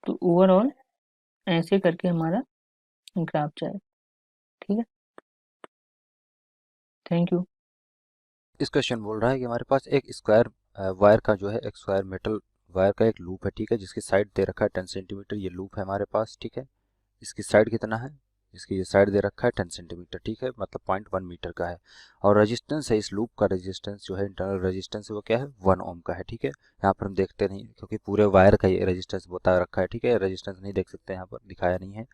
तो ओवरऑल ऐसे करके हमारा ग्राफ जाएगा, ठीक है। Thank you. इस क्वेश्चन बोल रहा है कि हमारे पास एक स्क्वायर वायर का जो है एक स्क्वायर मेटल वायर का एक लूप है, ठीक है, जिसकी साइड दे रखा है 10 सेंटीमीटर, ये लूप है हमारे पास, ठीक है। इसकी साइड कितना है, इसकी ये साइड दे रखा है 10 सेंटीमीटर, ठीक है, मतलब 0.1 मीटर का है। और रेजिस्टेंस है इस लूप का, रेजिस्टेंस जो है इंटरनल रेजिस्टेंस वो क्या है 1 ओम का है, ठीक है। यहाँ पर हम देखते नहीं क्योंकि पूरे वायर का ये रेजिस्टेंस बता रखा है, ठीक है, रेजिस्टेंस नहीं देख सकते, यहाँ पर दिखाया नहीं है।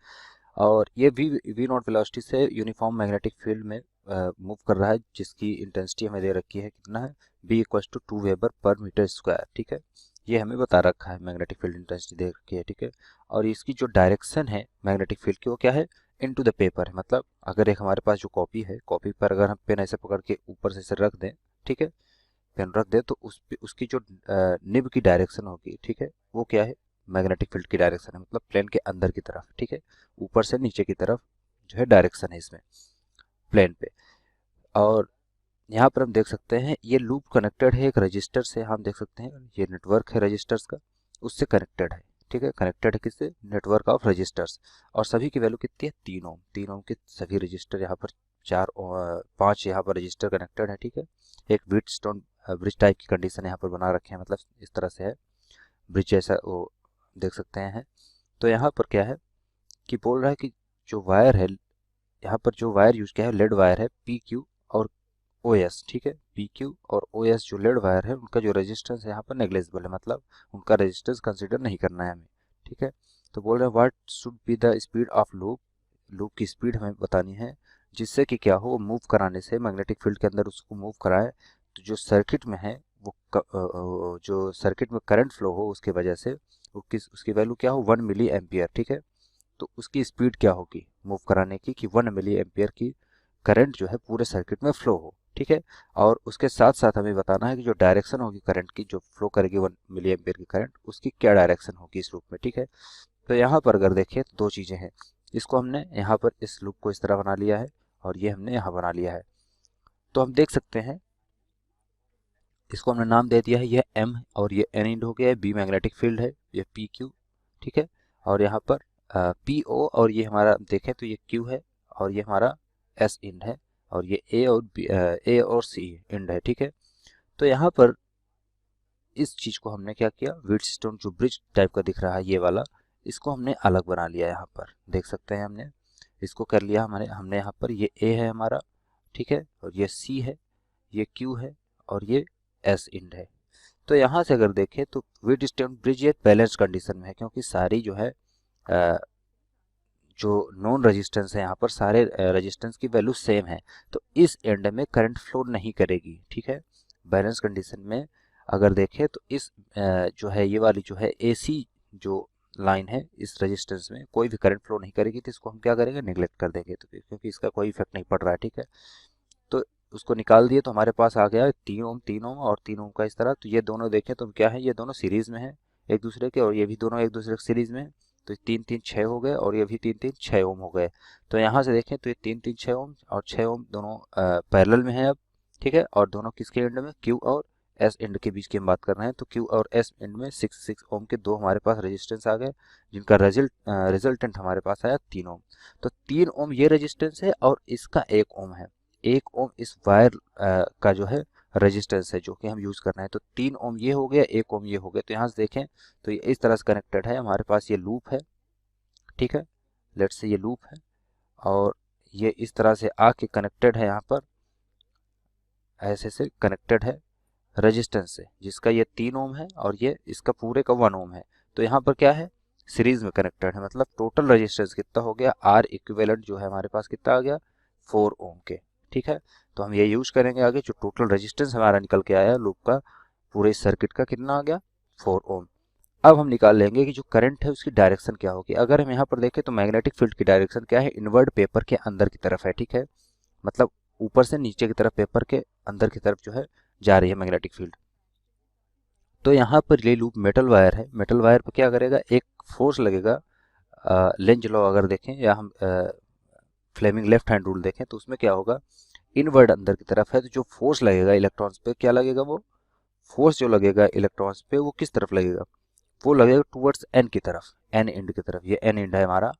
और ये वी नॉट वेलोसिटी से यूनिफॉर्म मैग्नेटिक फील्ड में मूव कर रहा है, जिसकी इंटेंसिटी हमें दे रखी है कितना है, B equal to 2 weber per metre square, ठीक है। ये हमें बता रखा है, मैग्नेटिक फील्ड इंटेंसिटी दे रखी है, ठीक है। और इसकी जो डायरेक्शन है मैग्नेटिक फील्ड की वो क्या है, इनटू द पेपर है। मतलब अगर एक हमारे पास जो कॉपी है, कॉपी पर अगर हम पेन ऐसे पकड़ के ऊपर से इसे रख दें, ठीक है, पेन रख दें, तो उसकी जो निब की डायरेक्शन होगी, ठीक है, वो क्या है, मैग्नेटिक फील्ड की डायरेक्शन है, मतलब प्लेन के अंदर की तरफ, ठीक है, ऊपर से नीचे की तरफ जो है डायरेक्शन है इसमें प्लेन पे। और यहाँ पर हम देख सकते हैं ये लूप कनेक्टेड है एक रजिस्टर से, हम देख सकते हैं ये नेटवर्क है रजिस्टर्स का, उससे कनेक्टेड है, ठीक है, कनेक्टेड है किससे, नेटवर्क ऑफ रजिस्टर्स। और सभी की वैल्यू कितनी है 3 ओम, 3 ओम के सभी रजिस्टर यहाँ पर 5 यहाँ पर रजिस्टर कनेक्टेड है, ठीक है। एक व्हीट स्टोन ब्रिज टाइप की कंडीशन यहाँ पर बना रखे हैं, मतलब इस तरह से है ब्रिज जैसा, वो देख सकते हैं। तो यहाँ पर क्या है कि बोल रहा है कि जो वायर है, यहाँ पर जो वायर यूज किया है लेड वायर है पी क्यू और ओ एस, ठीक है, पी क्यू और ओ एस जो लेड वायर है उनका जो रेजिस्टेंस है यहाँ पर नेग्लेजिबल है, मतलब उनका रेजिस्टेंस कंसिडर नहीं करना है हमें, ठीक है। तो बोल रहे हैं what should be the speed of loop, loop की स्पीड हमें बतानी है, जिससे कि क्या हो, मूव कराने से मैग्नेटिक फील्ड के अंदर उसको मूव कराए, तो जो सर्किट में है वो जो सर्किट में करंट फ्लो हो उसकी वजह से उसकी वैल्यू क्या हो 1 मिली एम्पियर, ठीक है। तो उसकी स्पीड क्या होगी मूव कराने की कि 1 मिली एम्पियर की करंट जो है पूरे सर्किट में फ्लो हो, ठीक है। और उसके साथ साथ हमें बताना है कि जो डायरेक्शन होगी करंट की, जो फ्लो करेगी 1 मिली एम्पियर की करंट, उसकी क्या डायरेक्शन होगी इस लूप में, ठीक है। तो यहाँ पर अगर देखें तो 2 चीज़ें हैं, इसको हमने यहाँ पर इस लूप को इस तरह बना लिया है और ये हमने यहाँ बना लिया है। तो हम देख सकते हैं इसको हमने नाम दे दिया है, यह M और ये N इंड हो गया है, B मैग्नेटिक फील्ड है, ये PQ ठीक है। और यहाँ पर पी ओ और ये हमारा देखें तो ये क्यू है और ये हमारा एस इंड है और ये ए और सी इंड है, ठीक है। तो यहाँ पर इस चीज को हमने क्या किया, व्हीटस्टोन जो ब्रिज टाइप का दिख रहा है ये वाला, इसको हमने अलग बना लिया। यहाँ पर देख सकते हैं हमने इसको कर लिया, हमने यहाँ पर ये ए है हमारा, ठीक है, और ये सी है, ये क्यू है और ये एस इंड है। तो यहाँ से अगर देखें तो व्हीटस्टोन ब्रिज ये बैलेंस कंडीशन में है, क्योंकि सारी जो है जो नॉन रेजिस्टेंस है यहाँ पर सारे रेजिस्टेंस की वैल्यू सेम है, तो इस एंड में करंट फ्लो नहीं करेगी, ठीक है। बैलेंस कंडीशन में अगर देखें तो इस जो है ये वाली जो है AC जो लाइन है इस रेजिस्टेंस में कोई भी करंट फ्लो नहीं करेगी, तो इसको हम क्या करेंगे, निगलेक्ट कर देंगे, तो क्योंकि इसका कोई इफेक्ट नहीं पड़ रहा है, ठीक है। तो उसको निकाल दिए तो हमारे पास आ गया 3 ओम और 3 ओम का इस तरह। तो ये दोनों देखें तो क्या है, ये दोनों सीरीज में है एक दूसरे के, और ये भी दोनों एक दूसरे के सीरीज में है। तो 3 3 6 हो गए और ये भी 3 3 6 ओम हो गए। तो यहाँ से देखें तो ये 3 3 6 ओम और 6 ओम दोनों पैरेलल में है अब, ठीक है। और दोनों किसके एंड में, क्यू और एस एंड के बीच की हम बात कर रहे हैं। तो क्यू और एस एंड में 6 ओम के दो हमारे पास रेजिस्टेंस आ गए, जिनका रिजल्टेंट हमारे पास आया 3 ओम। तो 3 ओम ये रेजिस्टेंस है और इसका 1 ओम है। 1 ओम इस वायर का जो है रेजिस्टेंस है जो कि हम यूज कर रहे हैं। तो 3 ओम ये हो गया, 1 ओम ये हो गया। तो यहाँ से देखें तो ये इस तरह से कनेक्टेड है, हमारे पास ये लूप है, ठीक है। लेट्स से ये लूप है और ये इस तरह से आके कनेक्टेड है, यहाँ पर ऐसे से कनेक्टेड है रेजिस्टेंस से, जिसका ये 3 ओम है और ये इसका पूरे का 1 ओम है। तो यहाँ पर क्या है, सीरीज में कनेक्टेड है, मतलब टोटल रेजिस्टेंस कितना हो गया, आर इक्विवेलेंट जो है हमारे पास कितना आ गया, 4 ओम के, ठीक है। तो हम ये यूज करेंगे आगे, जो टोटल रेजिस्टेंस हमारा निकल के आया लूप का पूरे सर्किट का कितना आ गया, 4 ओम। अब हम निकाल लेंगे कि जो करंट है उसकी डायरेक्शन क्या होगी। अगर हम यहाँ पर देखें तो मैग्नेटिक फील्ड की डायरेक्शन क्या है, इनवर्ड पेपर के अंदर की तरफ है, ठीक है। मतलब ऊपर से नीचे की तरफ पेपर के अंदर की तरफ जो है जा रही है मैग्नेटिक फील्ड। तो यहाँ पर ये लूप मेटल वायर है, मेटल वायर पर क्या करेगा, एक फोर्स लगेगा। लेंज लॉ अगर देखें या हम फ्लेमिंग लेफ्ट हैंड रूल देखें तो उसमें क्या होगा, इनवर्ड अंदर की तरफ है, तो जो फोर्स लगेगा इलेक्ट्रॉन्स पे क्या लगेगा, वो फोर्स जो लगेगा इलेक्ट्रॉन्स पे वो किस तरफ लगेगा, वो लगेगा टुवर्ड्स एन की तरफ, एन इंड की तरफ। ये एन इंड है हमारा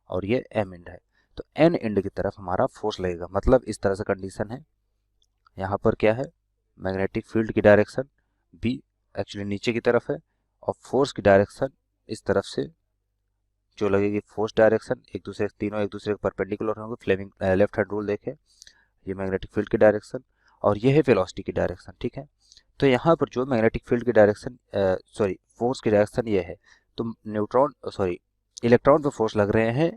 और ये एम इंड है, तो एन इंड की तरफ हमारा फोर्स लगेगा। मतलब इस तरह से कंडीशन है। यहाँ पर क्या है, मैग्नेटिक फील्ड की डायरेक्शन बी एक्चुअली नीचे की तरफ है और फोर्स की डायरेक्शन इस तरफ से जो लगेगी, फोर्स डायरेक्शन एक दूसरे तीनों एक दूसरे के परपेंडिकुलर होंगे। फ्लेमिंग लेफ्ट हैंड रूल देखें, ये मैग्नेटिक फील्ड की डायरेक्शन और ये है वेलोसिटी की डायरेक्शन, ठीक है। तो यहाँ पर जो मैग्नेटिक फील्ड की डायरेक्शन फोर्स की डायरेक्शन ये है, तो इलेक्ट्रॉन पे फोर्स लग रहे हैं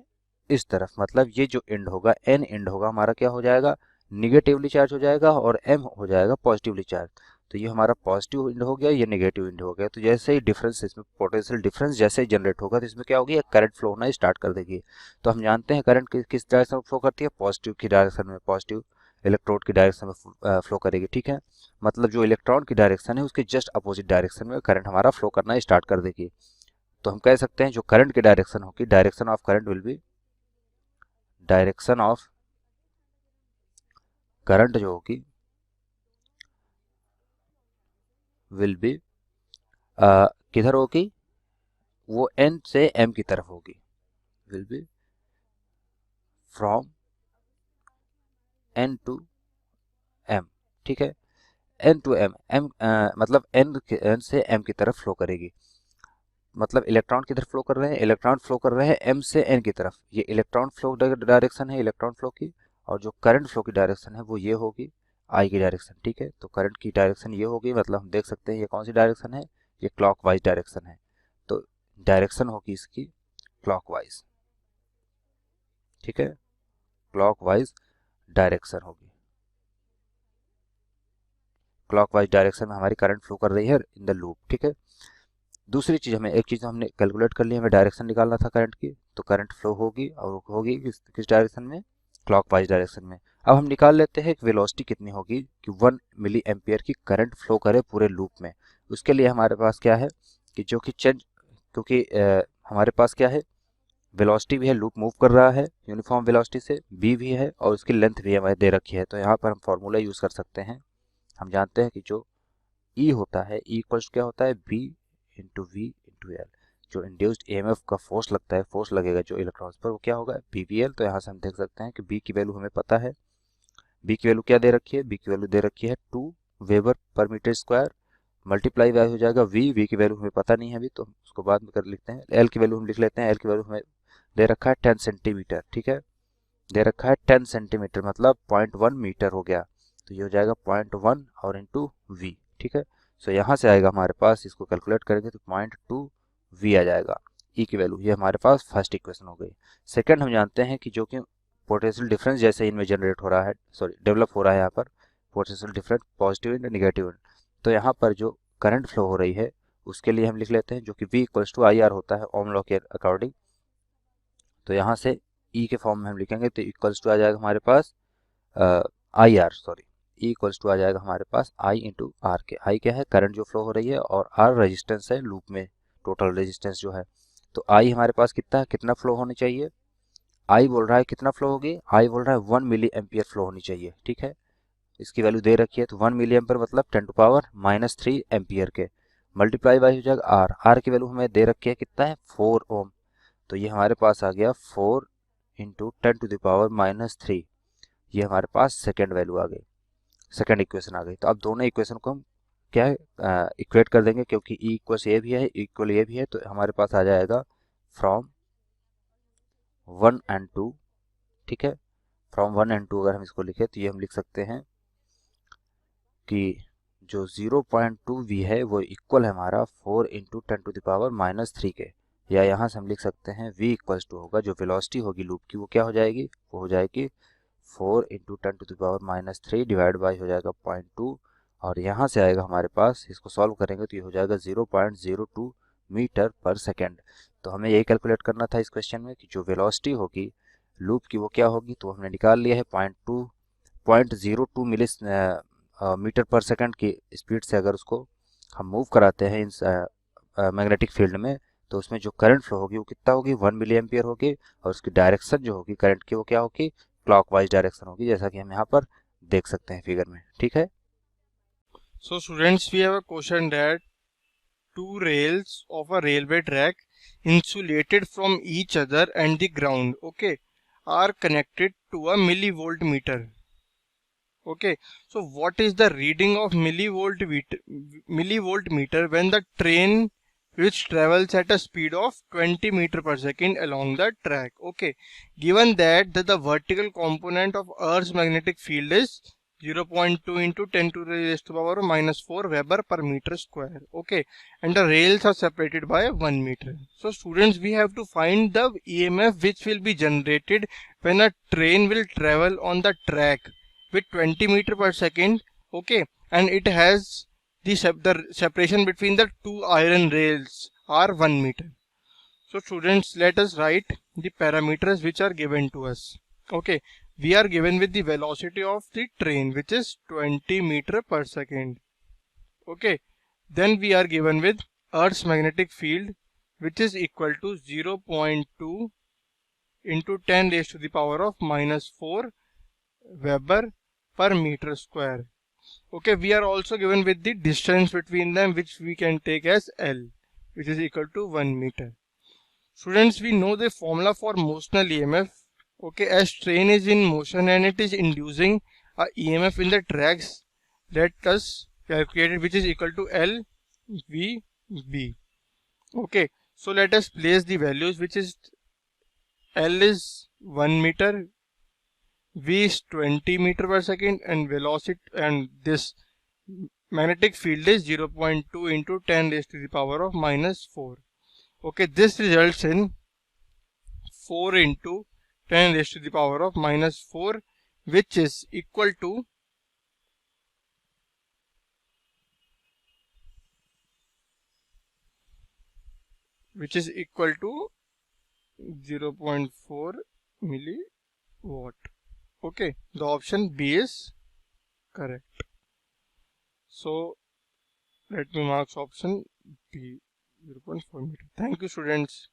इस तरफ। मतलब ये जो एंड होगा, एन एंड होगा हमारा क्या हो जाएगा, निगेटिवली चार्ज हो जाएगा और एम हो जाएगा पॉजिटिवली चार्ज। तो ये हमारा पॉजिटिव इंड हो गया, ये नेगेटिव इंड हो गया। तो जैसे ही डिफरेंस इसमें पोटेंशियल डिफरेंस जैसे ही जनरेट होगा तो इसमें क्या होगी, करंट फ्लो होना स्टार्ट कर देगी। तो हम जानते हैं करंट किस डायरेक्शन में फ्लो करती है, पॉजिटिव की डायरेक्शन में, पॉजिटिव इलेक्ट्रोड की डायरेक्शन में फ्लो करेगी, ठीक है। मतलब जो इलेक्ट्रॉन की डायरेक्शन है उसके जस्ट अपोजिट डायरेक्शन में करंट हमारा फ्लो करना स्टार्ट कर देगी। तो हम कह सकते हैं जो करंट की डायरेक्शन होगी, direction of current will be, direction of current जो होगी विल बी किधर होगी, वो एन से एम की तरफ होगी, will be from N to M, ठीक है। एन टू एम, मतलब एन से एम की तरफ फ्लो करेगी। मतलब इलेक्ट्रॉन किधर फ्लो कर रहे हैं, इलेक्ट्रॉन फ्लो कर रहे हैं एम से एन की तरफ। ये इलेक्ट्रॉन फ्लो डायरेक्शन है इलेक्ट्रॉन फ्लो की, और जो करंट फ्लो की डायरेक्शन है वो ये होगी आई की डायरेक्शन, ठीक है। तो करंट की डायरेक्शन ये होगी, मतलब हम देख सकते हैं ये कौन सी डायरेक्शन है, ये क्लॉकवाइज डायरेक्शन है। तो डायरेक्शन होगी इसकी क्लॉकवाइज, ठीक है, क्लॉकवाइज डायरेक्शन होगी। क्लॉकवाइज डायरेक्शन में हमारी करंट फ्लो कर रही है इन द लूप, ठीक है। दूसरी चीज, हमें एक चीज हमने कैलकुलेट कर ली, हमें डायरेक्शन निकालना था करंट की, तो करंट फ्लो होगी और होगी किस डायरेक्शन में, क्लॉकवाइज डायरेक्शन में। अब हम निकाल लेते हैं कि वेलोसिटी कितनी होगी कि 1 मिली एम्पियर की करंट फ्लो करे पूरे लूप में। उसके लिए हमारे पास क्या है कि जो कि चेंज, क्योंकि हमारे पास क्या है, वेलोसिटी भी है, लूप मूव कर रहा है यूनिफॉर्म वेलोसिटी से, बी भी है और उसकी लेंथ भी हमें दे रखी है। तो यहाँ पर हम फॉर्मूला यूज कर सकते हैं। हम जानते हैं कि जो ई होता है, ई इक्वल्स क्या होता है, B into V into L, जो इंड्यूस्ड ईएमएफ का फोर्स लगता है, फोर्स लगेगा जो इलेक्ट्रॉन्स पर, वो क्या होगा, BVL। तो यहाँ से हम देख सकते हैं कि B की वैल्यू हमें पता है। B की वैल्यू क्या दे रखी है, B की वैल्यू दे रखी है 2 weber per metre square, multiply हो जाएगा V की वैल्यू हमें पता नहीं है अभी, तो उसको बाद में कर लिखते हैं। L की वैल्यू हम लिख लेते हैं, L की वैल्यू हमें दे रखा है 10 सेंटीमीटर, ठीक है, दे रखा है 10 सेंटीमीटर, मतलब 0.1 मीटर हो गया। तो ये हो जाएगा 0.1 और इंटू V, ठीक है। सो यहाँ से आएगा हमारे पास, इसको कैलकुलेट करेंगे तो 0.2 V आ जाएगा E की वैल्यू। ये हमारे पास फर्स्ट इक्वेशन हो गई। सेकंड हम जानते हैं कि जो कि पोटेंशियल डिफरेंस जैसे इनमें जनरेट हो रहा है, सॉरी डेवलप हो रहा है यहाँ पर, potential difference positive and negative and. तो यहाँ पर जो करंट फ्लो हो रही है उसके लिए हम लिख लेते हैं जो कि V इक्वल्स टू IR होता है ओम लॉ के अकॉर्डिंग। तो यहाँ से E के फॉर्म में हम लिखेंगे तो इक्वल्स टू आ जाएगा हमारे पास IR, sorry E equals to आ जाएगा हमारे पास I इंटू आर के। I क्या है, करंट जो फ्लो हो रही है, और R रेजिस्टेंस है लूप में, टोटल रेजिस्टेंस जो है। तो I हमारे पास कितना है, कितना फ्लो होनी चाहिए, I बोल रहा है कितना फ्लो होगी, I बोल रहा है 1 मिली एम्पियर फ्लो होनी चाहिए, ठीक है। इसकी वैल्यू दे रखी है, तो 1 मिली एम्पियर मतलब 10⁻³ एम्पियर के, मल्टीप्लाई बाई हो जाएगा R की वैल्यू हमें दे रखी है कितना है, 4 ओम। तो ये हमारे पास आ गया 4 इंटू 10⁻³ ये हमारे पास सेकेंड वैल्यू आ गई, सेकेंड इक्वेशन आ गई। तो अब दोनों इक्वेशन को हम क्या है इक्वेट कर देंगे, क्योंकि E इक्वल ये भी है, इक्वल ये भी है, तो हमारे पास आ जाएगा फ्रॉम 1 and 2, ठीक है। फ्रॉम 1 and 2 अगर हम इसको लिखे तो ये हम लिख सकते हैं कि जो 0.2 V है वो इक्वल है हमारा 4 इंटू 10⁻³ के, या यहाँ से हम लिख सकते हैं V इक्वल्स टू होगा, जो वेलोसिटी होगी लूप की वो क्या हो जाएगी, वो हो जाएगी 4 इंटू 10⁻³ डिवाइड बाई हो जाएगा 0.2, और यहाँ से आएगा हमारे पास, इसको सॉल्व करेंगे तो ये हो जाएगा 0.02 मीटर पर सेकेंड। तो हमें यही कैलकुलेट करना था इस क्वेश्चन में कि जो वेलोसिटी होगी लूप की वो क्या होगी, तो हमने निकाल लिया है 0.02 मिली मीटर पर सेकेंड की स्पीड से अगर उसको हम मूव कराते हैं इस मैग्नेटिक फील्ड में, तो उसमें जो करंट फ्लो होगी वो कितना होगी, 1 मिली एम्पियर होगी, और उसकी डायरेक्शन जो होगी करंट की वो क्या होगी, क्लॉकवाइज डायरेक्शन होगी, जैसा कि हम यहाँ पर देख सकते हैं फिगर में, ठीक है। So students, we have a question that two rails of a railway track insulated from each other and the ground, okay, are connected to a millivolt meter. Okay, so what is the reading of millivolt meter when the train which travels at a speed of 20 meter per second along the track? Okay, given that the vertical component of Earth's magnetic field is 0.2 into 10 to the raised to power minus 4 Weber per meter square. Okay, and the rails are separated by 1 meter. So students, we have to find the EMF which will be generated when a train will travel on the track with 20 meter per second. Okay, and it has the separation between the two iron rails are 1 meter. So students, let us write the parameters which are given to us. Okay, we are given with the velocity of the train which is 20 meter per second. Okay, then we are given with Earth's magnetic field which is equal to 0.2 into 10 raised to the power of minus 4 Weber per meter square. Okay, we are also given with the distance between them which we can take as L, which is equal to 1 meter. Students, we know the formula for motional EMF. Okay, as train is in motion and it is inducing a EMF in the tracks, let us calculate it, which is equal to L V B. Okay, so let us place the values, which is L is 1 meter, V is 20 meter per second, and velocity and this magnetic field is 0.2 into 10 raised to the power of minus 4. Okay, this results in 4 into 10 raised to the power of minus 4, which is equal to 0.4 milliwatt. Okay, the option B is correct. So let me mark option B, 0.4 meter. Thank you students.